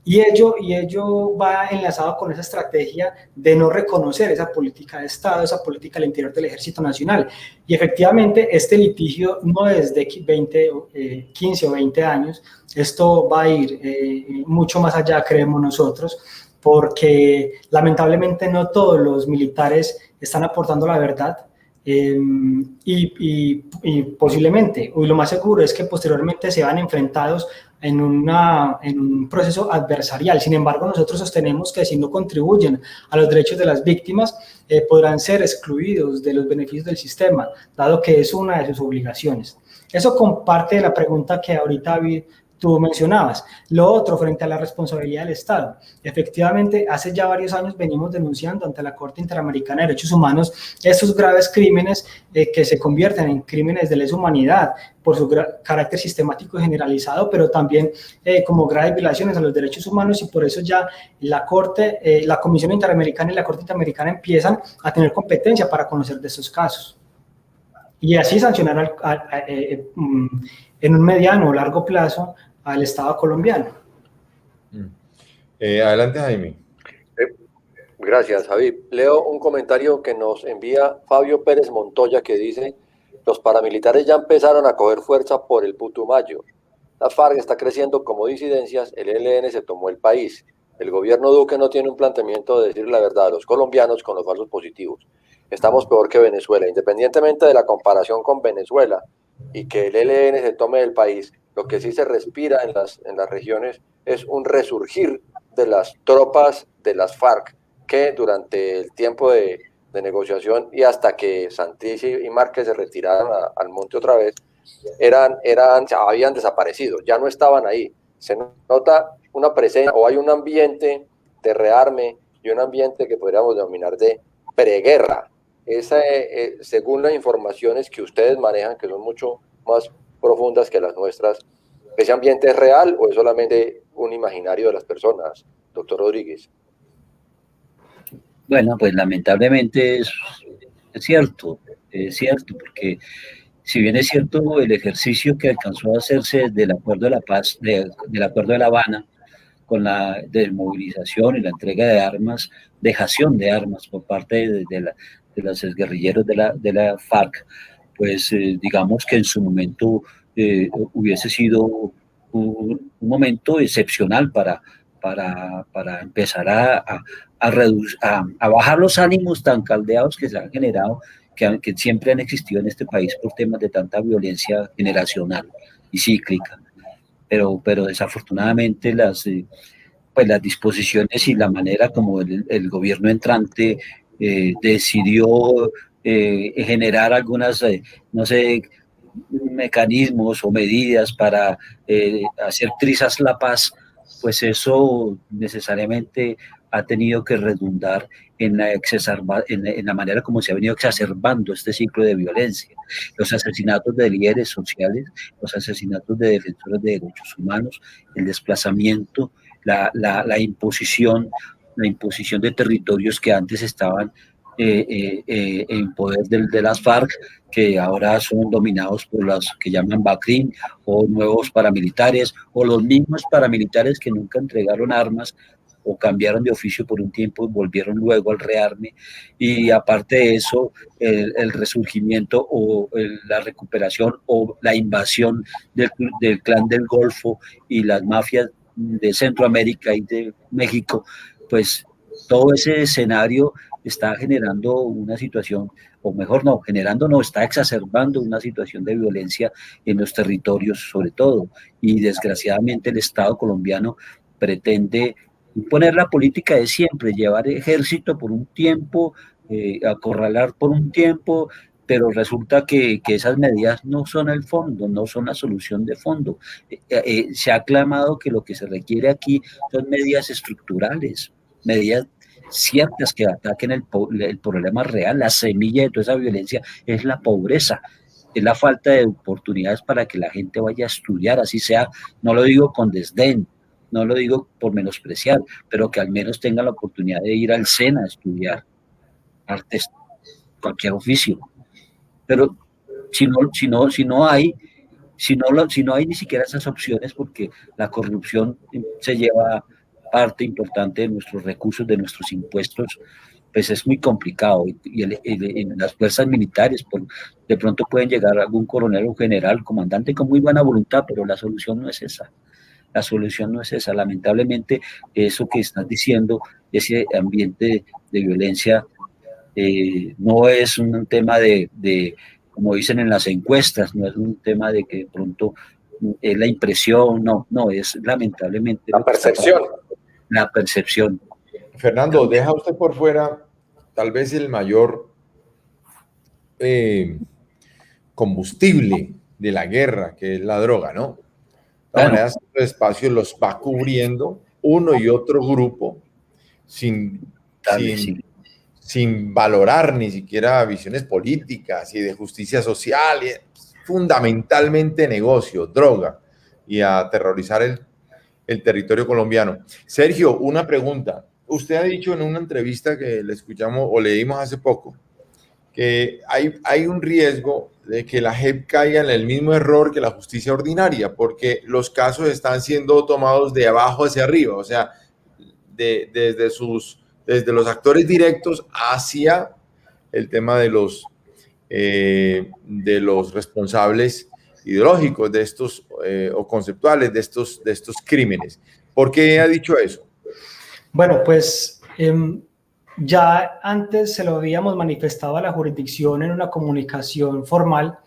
Y ello va enlazado con esa estrategia de no reconocer esa política de Estado, esa política al interior del Ejército Nacional. Y efectivamente, este litigio no es de 15 o 20 años, esto va a ir mucho más allá, creemos nosotros, porque lamentablemente no todos los militares están aportando la verdad. Y posiblemente, y lo más seguro es que posteriormente se van enfrentados en un proceso adversarial. Sin embargo, nosotros sostenemos que si no contribuyen a los derechos de las víctimas, podrán ser excluidos de los beneficios del sistema, dado que es una de sus obligaciones. Eso comparte la pregunta que ahorita tú mencionabas. Lo otro, frente a la responsabilidad del Estado. Efectivamente, hace ya varios años venimos denunciando ante la Corte Interamericana de Derechos Humanos estos graves crímenes que se convierten en crímenes de lesa humanidad por su carácter sistemático y generalizado, pero también como graves violaciones a los derechos humanos, y por eso ya la Comisión Interamericana y la Corte Interamericana empiezan a tener competencia para conocer de estos casos. Y así sancionar en un mediano o largo plazo al Estado colombiano. Adelante, Jaime. Gracias, Javi. Leo un comentario que nos envía Fabio Pérez Montoya, que dice: los paramilitares ya empezaron a coger fuerza por el Putumayo. La FARC está creciendo como disidencias, el ELN se tomó el país. El gobierno Duque no tiene un planteamiento de decir la verdad a los colombianos con los falsos positivos. Estamos peor que Venezuela. Independientemente de la comparación con Venezuela y que el ELN se tome el país, lo que sí se respira en las regiones es un resurgir de las tropas de las FARC, que durante el tiempo de negociación y hasta que Santrich y Márquez se retiraron al monte otra vez, habían desaparecido, ya no estaban ahí. Se nota una presencia, o hay un ambiente de rearme y un ambiente que podríamos denominar de preguerra. Según las informaciones que ustedes manejan, que son mucho más profundas que las nuestras, ¿ese ambiente es real o es solamente un imaginario de las personas, doctor Rodríguez? Bueno, pues lamentablemente es cierto, porque si bien es cierto el ejercicio que alcanzó a hacerse del Acuerdo de la Paz, del Acuerdo de La Habana, con la desmovilización y la entrega de armas, dejación de armas por parte de los guerrilleros de la FARC, pues digamos que en su momento hubiese sido un momento excepcional para empezar a bajar los ánimos tan caldeados que se han generado, que siempre han existido en este país por temas de tanta violencia generacional y cíclica. Pero desafortunadamente las disposiciones y la manera como el gobierno entrante decidió generar algunas, no sé, mecanismos o medidas para hacer trizas la paz, pues eso necesariamente ha tenido que redundar en la manera como se ha venido exacerbando este ciclo de violencia. Los asesinatos de líderes sociales, los asesinatos de defensores de derechos humanos, el desplazamiento, la imposición de territorios que antes estaban en poder de las FARC, que ahora son dominados por los que llaman BACRIM, o nuevos paramilitares, o los mismos paramilitares que nunca entregaron armas, o cambiaron de oficio por un tiempo y volvieron luego al rearme, y aparte de eso, el resurgimiento o la recuperación o la invasión del clan del Golfo y las mafias de Centroamérica y de México, pues todo ese escenario está generando una situación, o mejor no, generando no, está exacerbando una situación de violencia en los territorios sobre todo, y desgraciadamente el Estado colombiano pretende imponer la política de siempre, llevar ejército por un tiempo, acorralar por un tiempo, pero resulta que esas medidas no son el fondo, no son la solución de fondo. Se ha aclamado que lo que se requiere aquí son medidas estructurales, medidas ciertas que ataquen el problema real. La semilla de toda esa violencia es la pobreza, es la falta de oportunidades para que la gente vaya a estudiar, así sea, no lo digo con desdén, no lo digo por menospreciar, pero que al menos tengan la oportunidad de ir al SENA a estudiar artes, cualquier oficio. Pero si no hay ni siquiera esas opciones, porque la corrupción se lleva parte importante de nuestros recursos, de nuestros impuestos, pues es muy complicado. Y en las fuerzas militares, de pronto pueden llegar algún coronel o general, comandante con muy buena voluntad, pero la solución no es esa. La solución no es esa. Lamentablemente, eso que estás diciendo, ese ambiente de violencia, no es un tema como dicen en las encuestas, no es un tema de que de pronto es la impresión, no, es lamentablemente La percepción. La percepción. Fernando, deja usted por fuera tal vez el mayor combustible de la guerra, que es la droga, ¿no? De todas maneras, estos espacios los va cubriendo uno y otro grupo sin valorar ni siquiera visiones políticas y de justicia social, y fundamentalmente negocio, droga, y a aterrorizar el territorio colombiano. Sergio, una pregunta. Usted ha dicho en una entrevista que le escuchamos o leímos hace poco que hay un riesgo de que la JEP caiga en el mismo error que la justicia ordinaria, porque los casos están siendo tomados de abajo hacia arriba, o sea, desde los actores directos hacia el tema de los responsables ideológicos de estos o conceptuales de estos crímenes. ¿Por qué ha dicho eso? Bueno, pues ya antes se lo habíamos manifestado a la jurisdicción en una comunicación formal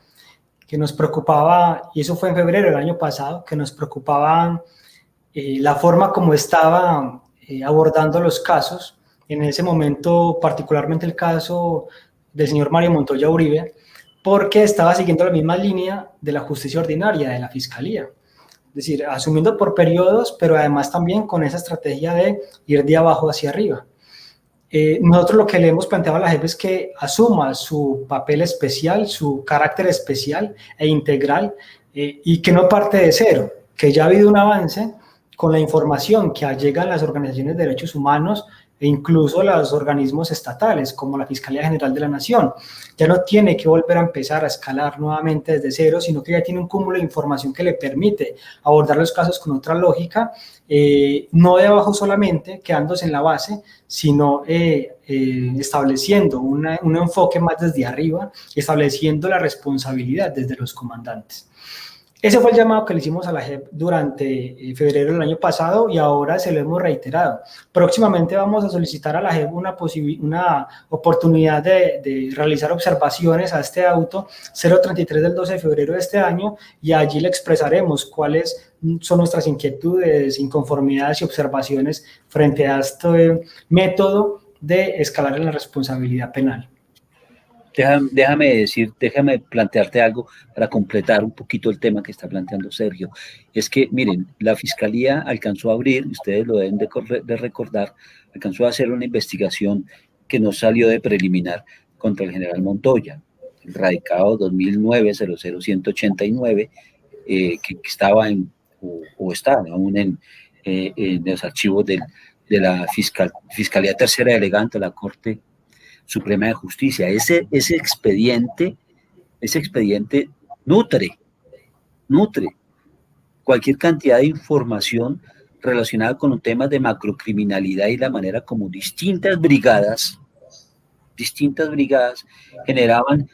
que nos preocupaba, y eso fue en febrero del año pasado, que nos preocupaba la forma como estaba abordando los casos. En ese momento, particularmente el caso del señor Mario Montoya Uribe, porque estaba siguiendo la misma línea de la justicia ordinaria, de la fiscalía. Es decir, asumiendo por periodos, pero además también con esa estrategia de ir de abajo hacia arriba. Nosotros lo que le hemos planteado a la JEP es que asuma su papel especial, su carácter especial e integral, y que no parte de cero, que ya ha habido un avance con la información que llegan las organizaciones de derechos humanos e incluso los organismos estatales, como la Fiscalía General de la Nación. Ya no tiene que volver a empezar a escalar nuevamente desde cero, sino que ya tiene un cúmulo de información que le permite abordar los casos con otra lógica, no de abajo solamente, quedándose en la base, sino estableciendo un enfoque más desde arriba, estableciendo la responsabilidad desde los comandantes. Ese fue el llamado que le hicimos a la JEP durante febrero del año pasado, y ahora se lo hemos reiterado. Próximamente vamos a solicitar a la JEP una oportunidad de realizar observaciones a este auto 033 del 12 de febrero de este año, y allí le expresaremos cuáles son nuestras inquietudes, inconformidades y observaciones frente a este método de escalar en la responsabilidad penal. Déjame plantearte algo para completar un poquito el tema que está planteando Sergio. Es que, miren, la Fiscalía alcanzó a abrir, ustedes lo deben de recordar, alcanzó a hacer una investigación que no salió de preliminar contra el general Montoya, el radicado 2009-00189, que estaba o está aún en los archivos de la Fiscalía Tercera Delegante de la Corte Suprema de Justicia. Ese expediente nutre cualquier cantidad de información relacionada con los temas de macrocriminalidad y la manera como distintas brigadas generaban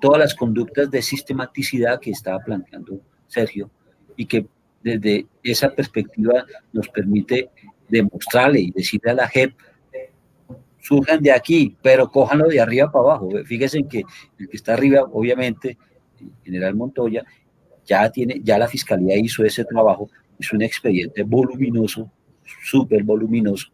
todas las conductas de sistematicidad que estaba planteando Sergio, y que desde esa perspectiva nos permite demostrarle y decirle a la JEP: surjan de aquí, pero cójanlo de arriba para abajo. Fíjense en que el que está arriba, obviamente, el general Montoya, ya la fiscalía hizo ese trabajo, hizo un expediente voluminoso, súper voluminoso,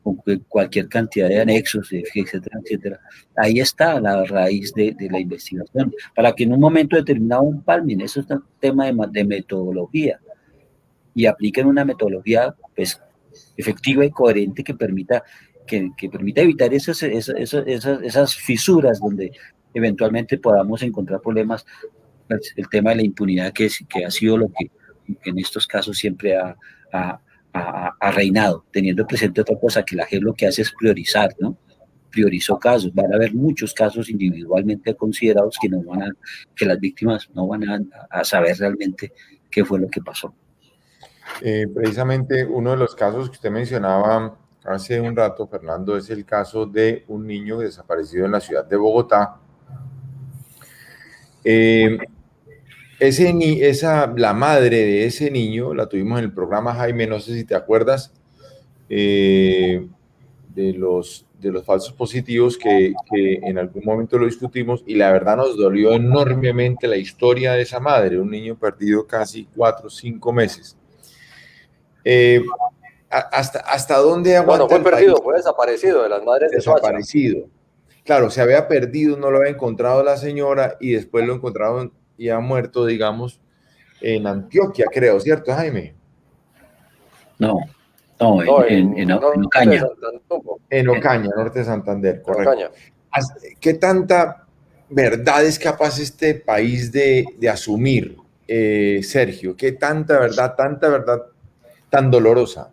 con cualquier cantidad de anexos, etcétera, etcétera. Ahí está la raíz de la investigación, para que en un momento determinado empalmen. Eso es un tema de metodología, y apliquen una metodología pues efectiva y coherente que permita evitar esas fisuras donde eventualmente podamos encontrar problemas. Pues, el tema de la impunidad que ha sido lo que en estos casos siempre ha reinado, teniendo presente otra cosa, que la JEP lo que hace es priorizar, ¿no? Priorizó casos. Van a haber muchos casos individualmente considerados que las víctimas no van a saber realmente qué fue lo que pasó. Precisamente uno de los casos que usted mencionaba hace un rato, Fernando, es el caso de un niño desaparecido en la ciudad de Bogotá. La madre de ese niño la tuvimos en el programa, Jaime, no sé si te acuerdas, de los falsos positivos que en algún momento lo discutimos, y la verdad nos dolió enormemente la historia de esa madre, un niño perdido casi 4 o 5 meses. ¿Hasta dónde aguanta? Bueno, fue perdido, fue desaparecido de las madres de Soacha. Desaparecido. Claro, se había perdido, no lo había encontrado la señora, y después lo encontraron ya muerto, digamos, en Antioquia, creo, ¿cierto, Jaime? No, en Ocaña. En Ocaña, norte de Santander, correcto. Ocaña. ¿Qué tanta verdad es capaz este país de asumir, Sergio? ¿Qué tanta verdad tan dolorosa?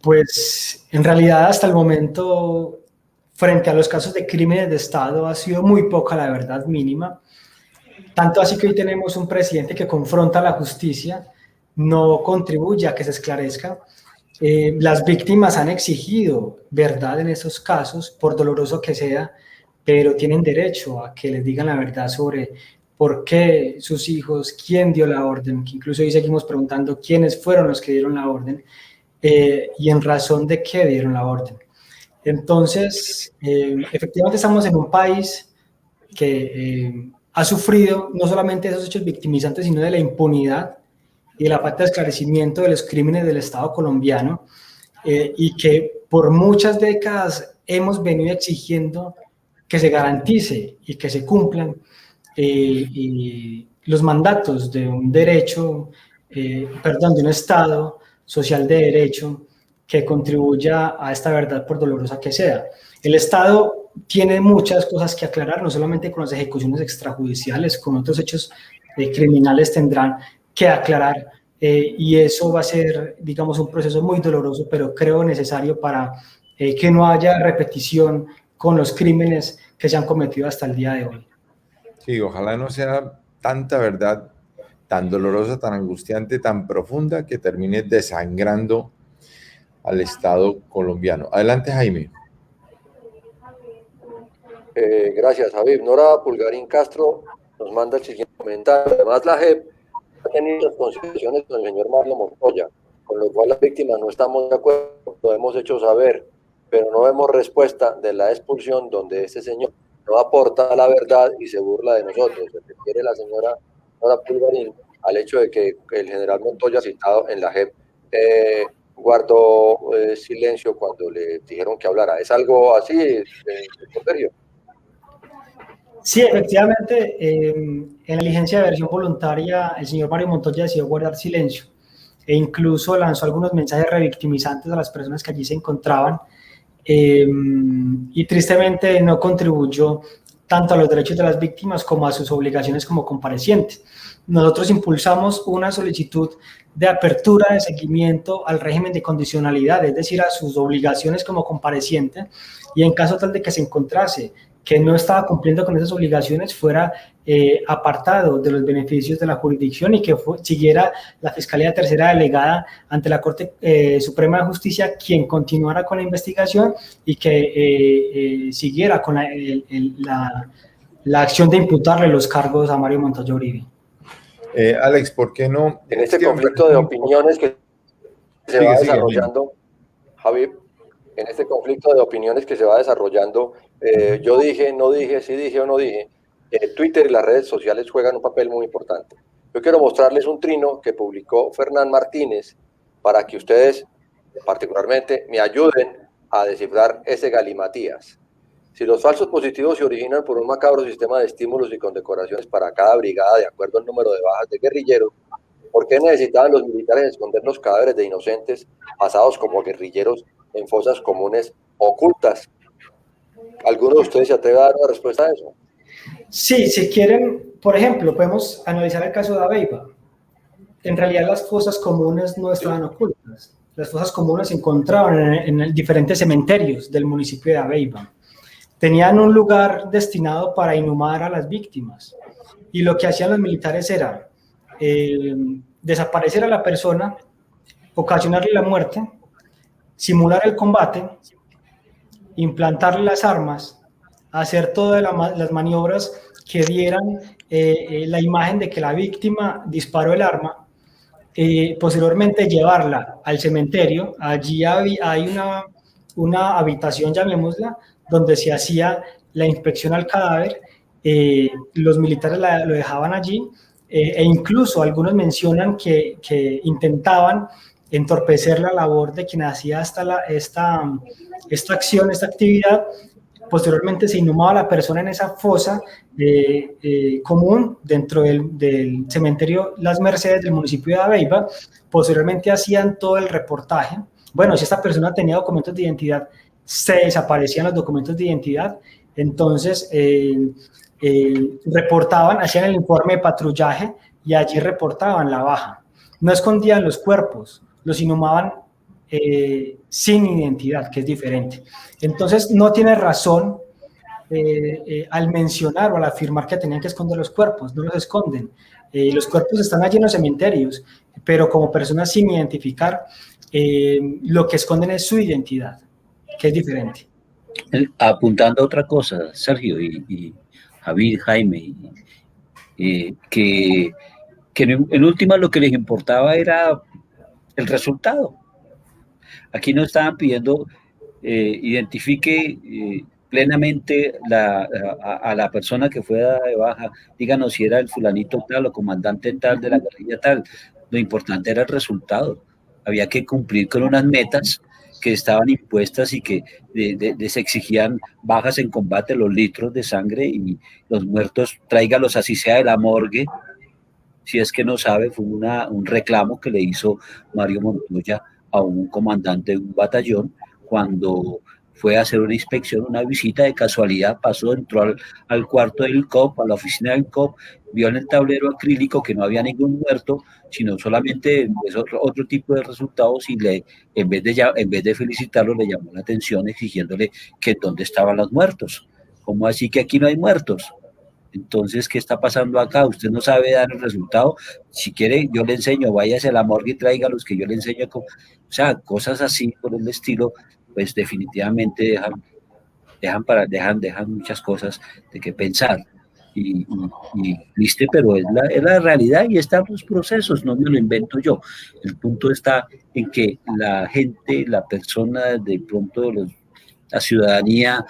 Pues en realidad hasta el momento, frente a los casos de crímenes de Estado, ha sido muy poca la verdad mínima. Tanto así que hoy tenemos un presidente que confronta a la justicia, no contribuye a que se esclarezca. Las víctimas han exigido verdad en esos casos, por doloroso que sea, pero tienen derecho a que les digan la verdad sobre por qué sus hijos, quién dio la orden, que incluso hoy seguimos preguntando quiénes fueron los que dieron la orden, y en razón de qué dieron la orden. Entonces, efectivamente estamos en un país que ha sufrido no solamente esos hechos victimizantes, sino de la impunidad y de la falta de esclarecimiento de los crímenes del Estado colombiano, y que por muchas décadas hemos venido exigiendo que se garantice y que se cumplan los mandatos de un derecho, de un Estado social de derecho que contribuya a esta verdad, por dolorosa que sea. El Estado tiene muchas cosas que aclarar, no solamente con las ejecuciones extrajudiciales, con otros hechos criminales tendrán que aclarar, y eso va a ser, digamos, un proceso muy doloroso, pero creo necesario para que no haya repetición con los crímenes que se han cometido hasta el día de hoy. Sí, ojalá no sea tanta verdad tan dolorosa, tan angustiante, tan profunda, que termine desangrando al Estado colombiano. Adelante, Jaime. Gracias, Javier. Nora Pulgarín Castro nos manda el siguiente comentario. Además, la JEP ha tenido consideraciones con el señor Mario Montoya, con lo cual las víctimas no estamos de acuerdo, lo hemos hecho saber, pero no vemos respuesta de la expulsión, donde este señor no aporta la verdad y se burla de nosotros. Se refiere la señora Nora Pulgarín al hecho de que el general Montoya, citado en la JEP, guardó silencio cuando le dijeron que hablara. ¿Es algo así, Sergio? Sí, efectivamente, en la diligencia de versión voluntaria, el señor Mario Montoya decidió guardar silencio e incluso lanzó algunos mensajes revictimizantes a las personas que allí se encontraban, y tristemente no contribuyó tanto a los derechos de las víctimas como a sus obligaciones como compareciente. Nosotros impulsamos una solicitud de apertura de seguimiento al régimen de condicionalidad, es decir, a sus obligaciones como compareciente, y en caso tal de que se encontrase que no estaba cumpliendo con esas obligaciones fuera apartado de los beneficios de la jurisdicción y que siguiera la Fiscalía Tercera Delegada ante la Corte Suprema de Justicia quien continuara con la investigación y que siguiera con la acción de imputarle los cargos a Mario Montoya Uribe. Alex, ¿por qué no? En este conflicto de opiniones que se va desarrollando, Javier, en este conflicto de opiniones que se va desarrollando, yo dije, no dije, sí dije o no dije, Twitter y las redes sociales juegan un papel muy importante. Yo quiero mostrarles un trino que publicó Fernán Martínez para que ustedes particularmente me ayuden a descifrar ese galimatías. Si los falsos positivos se originan por un macabro sistema de estímulos y condecoraciones para cada brigada de acuerdo al número de bajas de guerrilleros, ¿por qué necesitaban los militares esconder los cadáveres de inocentes pasados como guerrilleros en fosas comunes ocultas? ¿Alguno de ustedes se atreve a dar una respuesta a eso? Sí, si quieren, por ejemplo, podemos analizar el caso de Aveiva. En realidad las fosas comunes no estaban ocultas. Las fosas comunes se encontraban en diferentes cementerios del municipio de Aveiva. Tenían un lugar destinado para inhumar a las víctimas. Y lo que hacían los militares era desaparecer a la persona, ocasionarle la muerte, simular el combate, implantarle las armas, hacer todas las maniobras que dieran la imagen de que la víctima disparó el arma, posteriormente llevarla al cementerio. Allí hay una habitación, llamémosla, donde se hacía la inspección al cadáver, los militares lo dejaban allí, e incluso algunos mencionan que intentaban entorpecer la labor de quien hacía esta acción, esta actividad. Posteriormente se inhumaba a la persona en esa fosa común dentro del cementerio Las Mercedes del municipio de Aveiva. Posteriormente hacían todo el reportaje. Bueno, si esta persona tenía documentos de identidad, se desaparecían los documentos de identidad. Entonces reportaban, hacían el informe de patrullaje y allí reportaban la baja. No escondían los cuerpos, los inhumaban sin identidad, que es diferente. Entonces no tiene razón al mencionar o al afirmar que tenían que esconder los cuerpos. No los esconden. Los cuerpos están allí en los cementerios, pero como personas sin identificar, lo que esconden es su identidad, que es diferente. Apuntando a otra cosa, Sergio y Javier, Jaime, que en última lo que les importaba era el resultado. Aquí no estaban pidiendo identifique plenamente a la persona que fue dada de baja, díganos si era el fulanito tal o comandante tal de la guerrilla tal. Lo importante era el resultado. Había que cumplir con unas metas que estaban impuestas y que se exigían bajas en combate, los litros de sangre y los muertos, tráigalos así sea de la morgue. Si es que no sabe, fue un reclamo que le hizo Mario Montoya a un comandante de un batallón cuando fue a hacer una inspección, una visita de casualidad, entró al cuarto del COP, a la oficina del COP, vio en el tablero acrílico que no había ningún muerto, sino solamente otro tipo de resultados y en vez de felicitarlo le llamó la atención exigiéndole que dónde estaban los muertos. ¿Cómo así que aquí no hay muertos? Entonces, ¿qué está pasando acá? Usted no sabe dar el resultado. Si quiere, yo le enseño, váyase a la morgue y traiga los que yo le enseño. O sea, cosas así por el estilo, pues definitivamente dejan muchas cosas de qué pensar. Y viste, pero es la realidad y están los procesos, no me lo invento yo. El punto está en que la gente, la persona, de pronto la ciudadanía,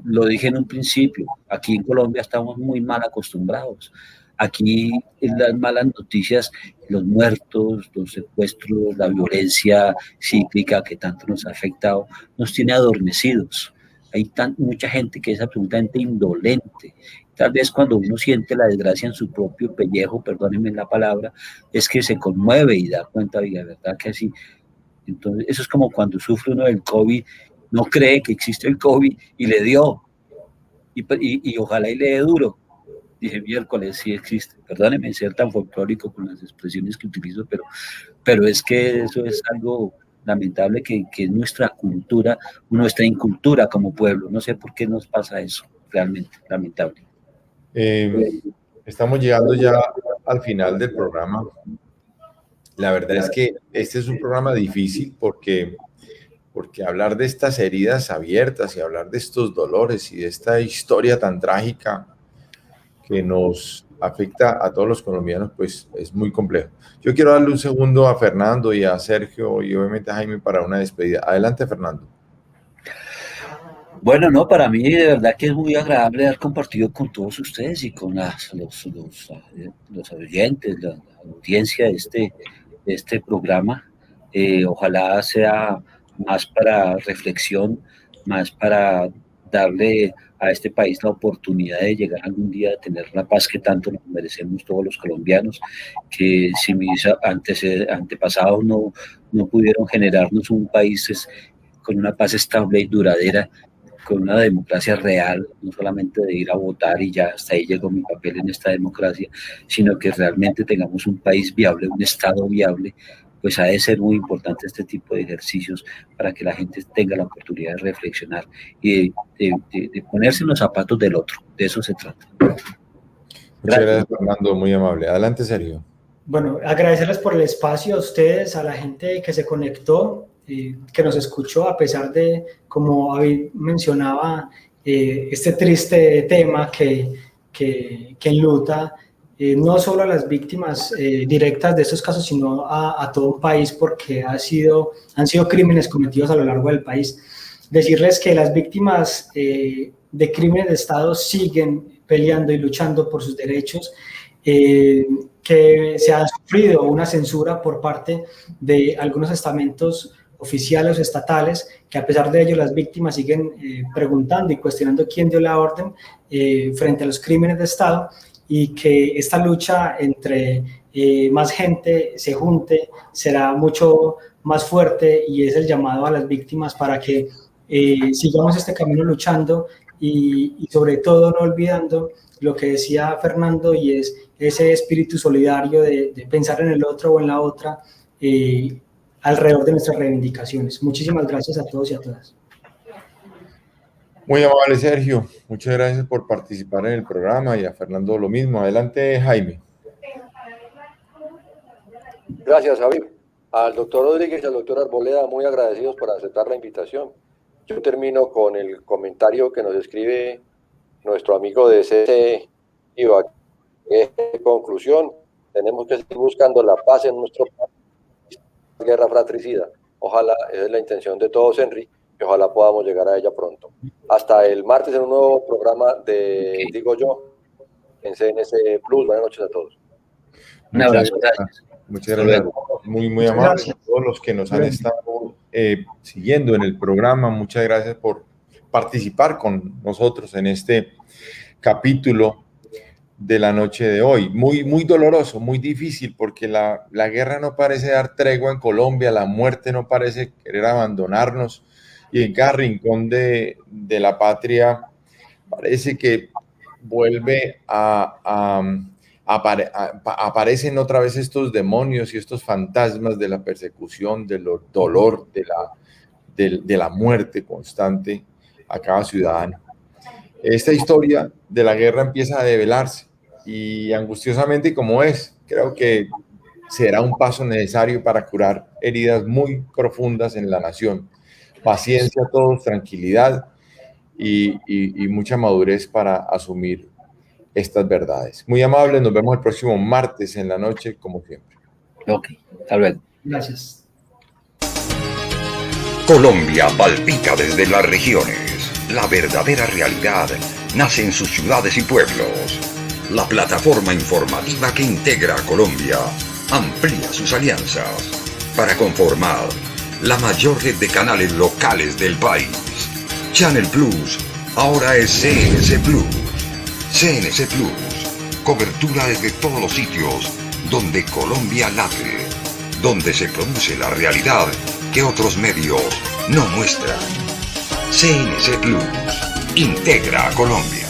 lo dije en un principio, aquí en Colombia estamos muy mal acostumbrados. Aquí en las malas noticias, los muertos, los secuestros, la violencia cíclica que tanto nos ha afectado, nos tiene adormecidos. Hay mucha gente que es absolutamente indolente. Tal vez cuando uno siente la desgracia en su propio pellejo, perdónenme la palabra, es que se conmueve y da cuenta de la verdad que así. Entonces, eso es como cuando sufre uno del COVID, no cree que existe el COVID y le dio. Y ojalá y le dé duro. Dije, miércoles, sí existe. Perdónenme ser tan folclórico con las expresiones que utilizo, pero es que eso es algo lamentable que es nuestra cultura, nuestra incultura como pueblo. No sé por qué nos pasa eso. realmente lamentable. Estamos llegando ya al final del programa. La verdad es que este es un programa difícil porque hablar de estas heridas abiertas y hablar de estos dolores y de esta historia tan trágica que nos afecta a todos los colombianos, pues es muy complejo. Yo quiero darle un segundo a Fernando y a Sergio y obviamente a Jaime para una despedida. Adelante, Fernando. Bueno, no, para mí de verdad que es muy agradable haber compartido con todos ustedes y con los oyentes, la audiencia de este programa. Ojalá sea más para reflexión, más para darle a este país la oportunidad de llegar algún día a tener la paz que tanto nos merecemos todos los colombianos, que si mis antepasados no pudieron generarnos un país con una paz estable y duradera, con una democracia real, no solamente de ir a votar y ya hasta ahí llegó mi papel en esta democracia, sino que realmente tengamos un país viable, un Estado viable, pues ha de ser muy importante este tipo de ejercicios para que la gente tenga la oportunidad de reflexionar y de ponerse en los zapatos del otro. De eso se trata. Muchas gracias, Fernando, muy amable. Adelante, Sergio. Bueno, agradecerles por el espacio a ustedes, a la gente que se conectó, que nos escuchó, a pesar de, como David mencionaba, este triste tema que enluta no solo a las víctimas directas de estos casos, sino a todo un país, porque han sido crímenes cometidos a lo largo del país. Decirles que las víctimas de crímenes de Estado siguen peleando y luchando por sus derechos, que se ha sufrido una censura por parte de algunos estamentos oficiales o estatales, que a pesar de ello las víctimas siguen preguntando y cuestionando quién dio la orden frente a los crímenes de Estado, y que esta lucha entre más gente se junte será mucho más fuerte, y es el llamado a las víctimas para que sigamos este camino luchando y sobre todo no olvidando lo que decía Fernando, y es ese espíritu solidario de pensar en el otro o en la otra alrededor de nuestras reivindicaciones. Muchísimas gracias a todos y a todas. Muy amable, Sergio. Muchas gracias por participar en el programa, y a Fernando lo mismo. Adelante, Jaime. Gracias, Javier. Al doctor Rodríguez y al doctor Arboleda, muy agradecidos por aceptar la invitación. Yo termino con el comentario que nos escribe nuestro amigo de CC Iba. En conclusión, tenemos que seguir buscando la paz en nuestro país, guerra fratricida. Ojalá, esa es la intención de todos, Henry, y ojalá podamos llegar a ella pronto. Hasta el martes en un nuevo programa de Digo Yo en CNC Plus. Buenas noches a todos. Un abrazo, gracias. Muchas gracias. Muy amables a todos los que nos han estado siguiendo en el programa. Muchas gracias por participar con nosotros en este capítulo de la noche de hoy. Muy doloroso, muy difícil, porque la guerra no parece dar tregua en Colombia, la muerte no parece querer abandonarnos, y en cada rincón de la patria parece que vuelve aparecen otra vez estos demonios y estos fantasmas de la persecución, del dolor, de la muerte constante a cada ciudadano. Esta historia de la guerra empieza a develarse, y angustiosamente como es, creo que será un paso necesario para curar heridas muy profundas en la nación. Paciencia a todos, tranquilidad y mucha madurez para asumir estas verdades. Muy amables, nos vemos el próximo martes en la noche, como siempre. Ok, hasta luego. Gracias. Colombia palpita desde las regiones. La verdadera realidad nace en sus ciudades y pueblos. La plataforma informativa que integra a Colombia amplía sus alianzas para conformar la mayor red de canales locales del país. Channel Plus ahora es CNC Plus. CNC Plus, cobertura desde todos los sitios donde Colombia late, donde se produce la realidad que otros medios no muestran. CNC Plus integra a Colombia.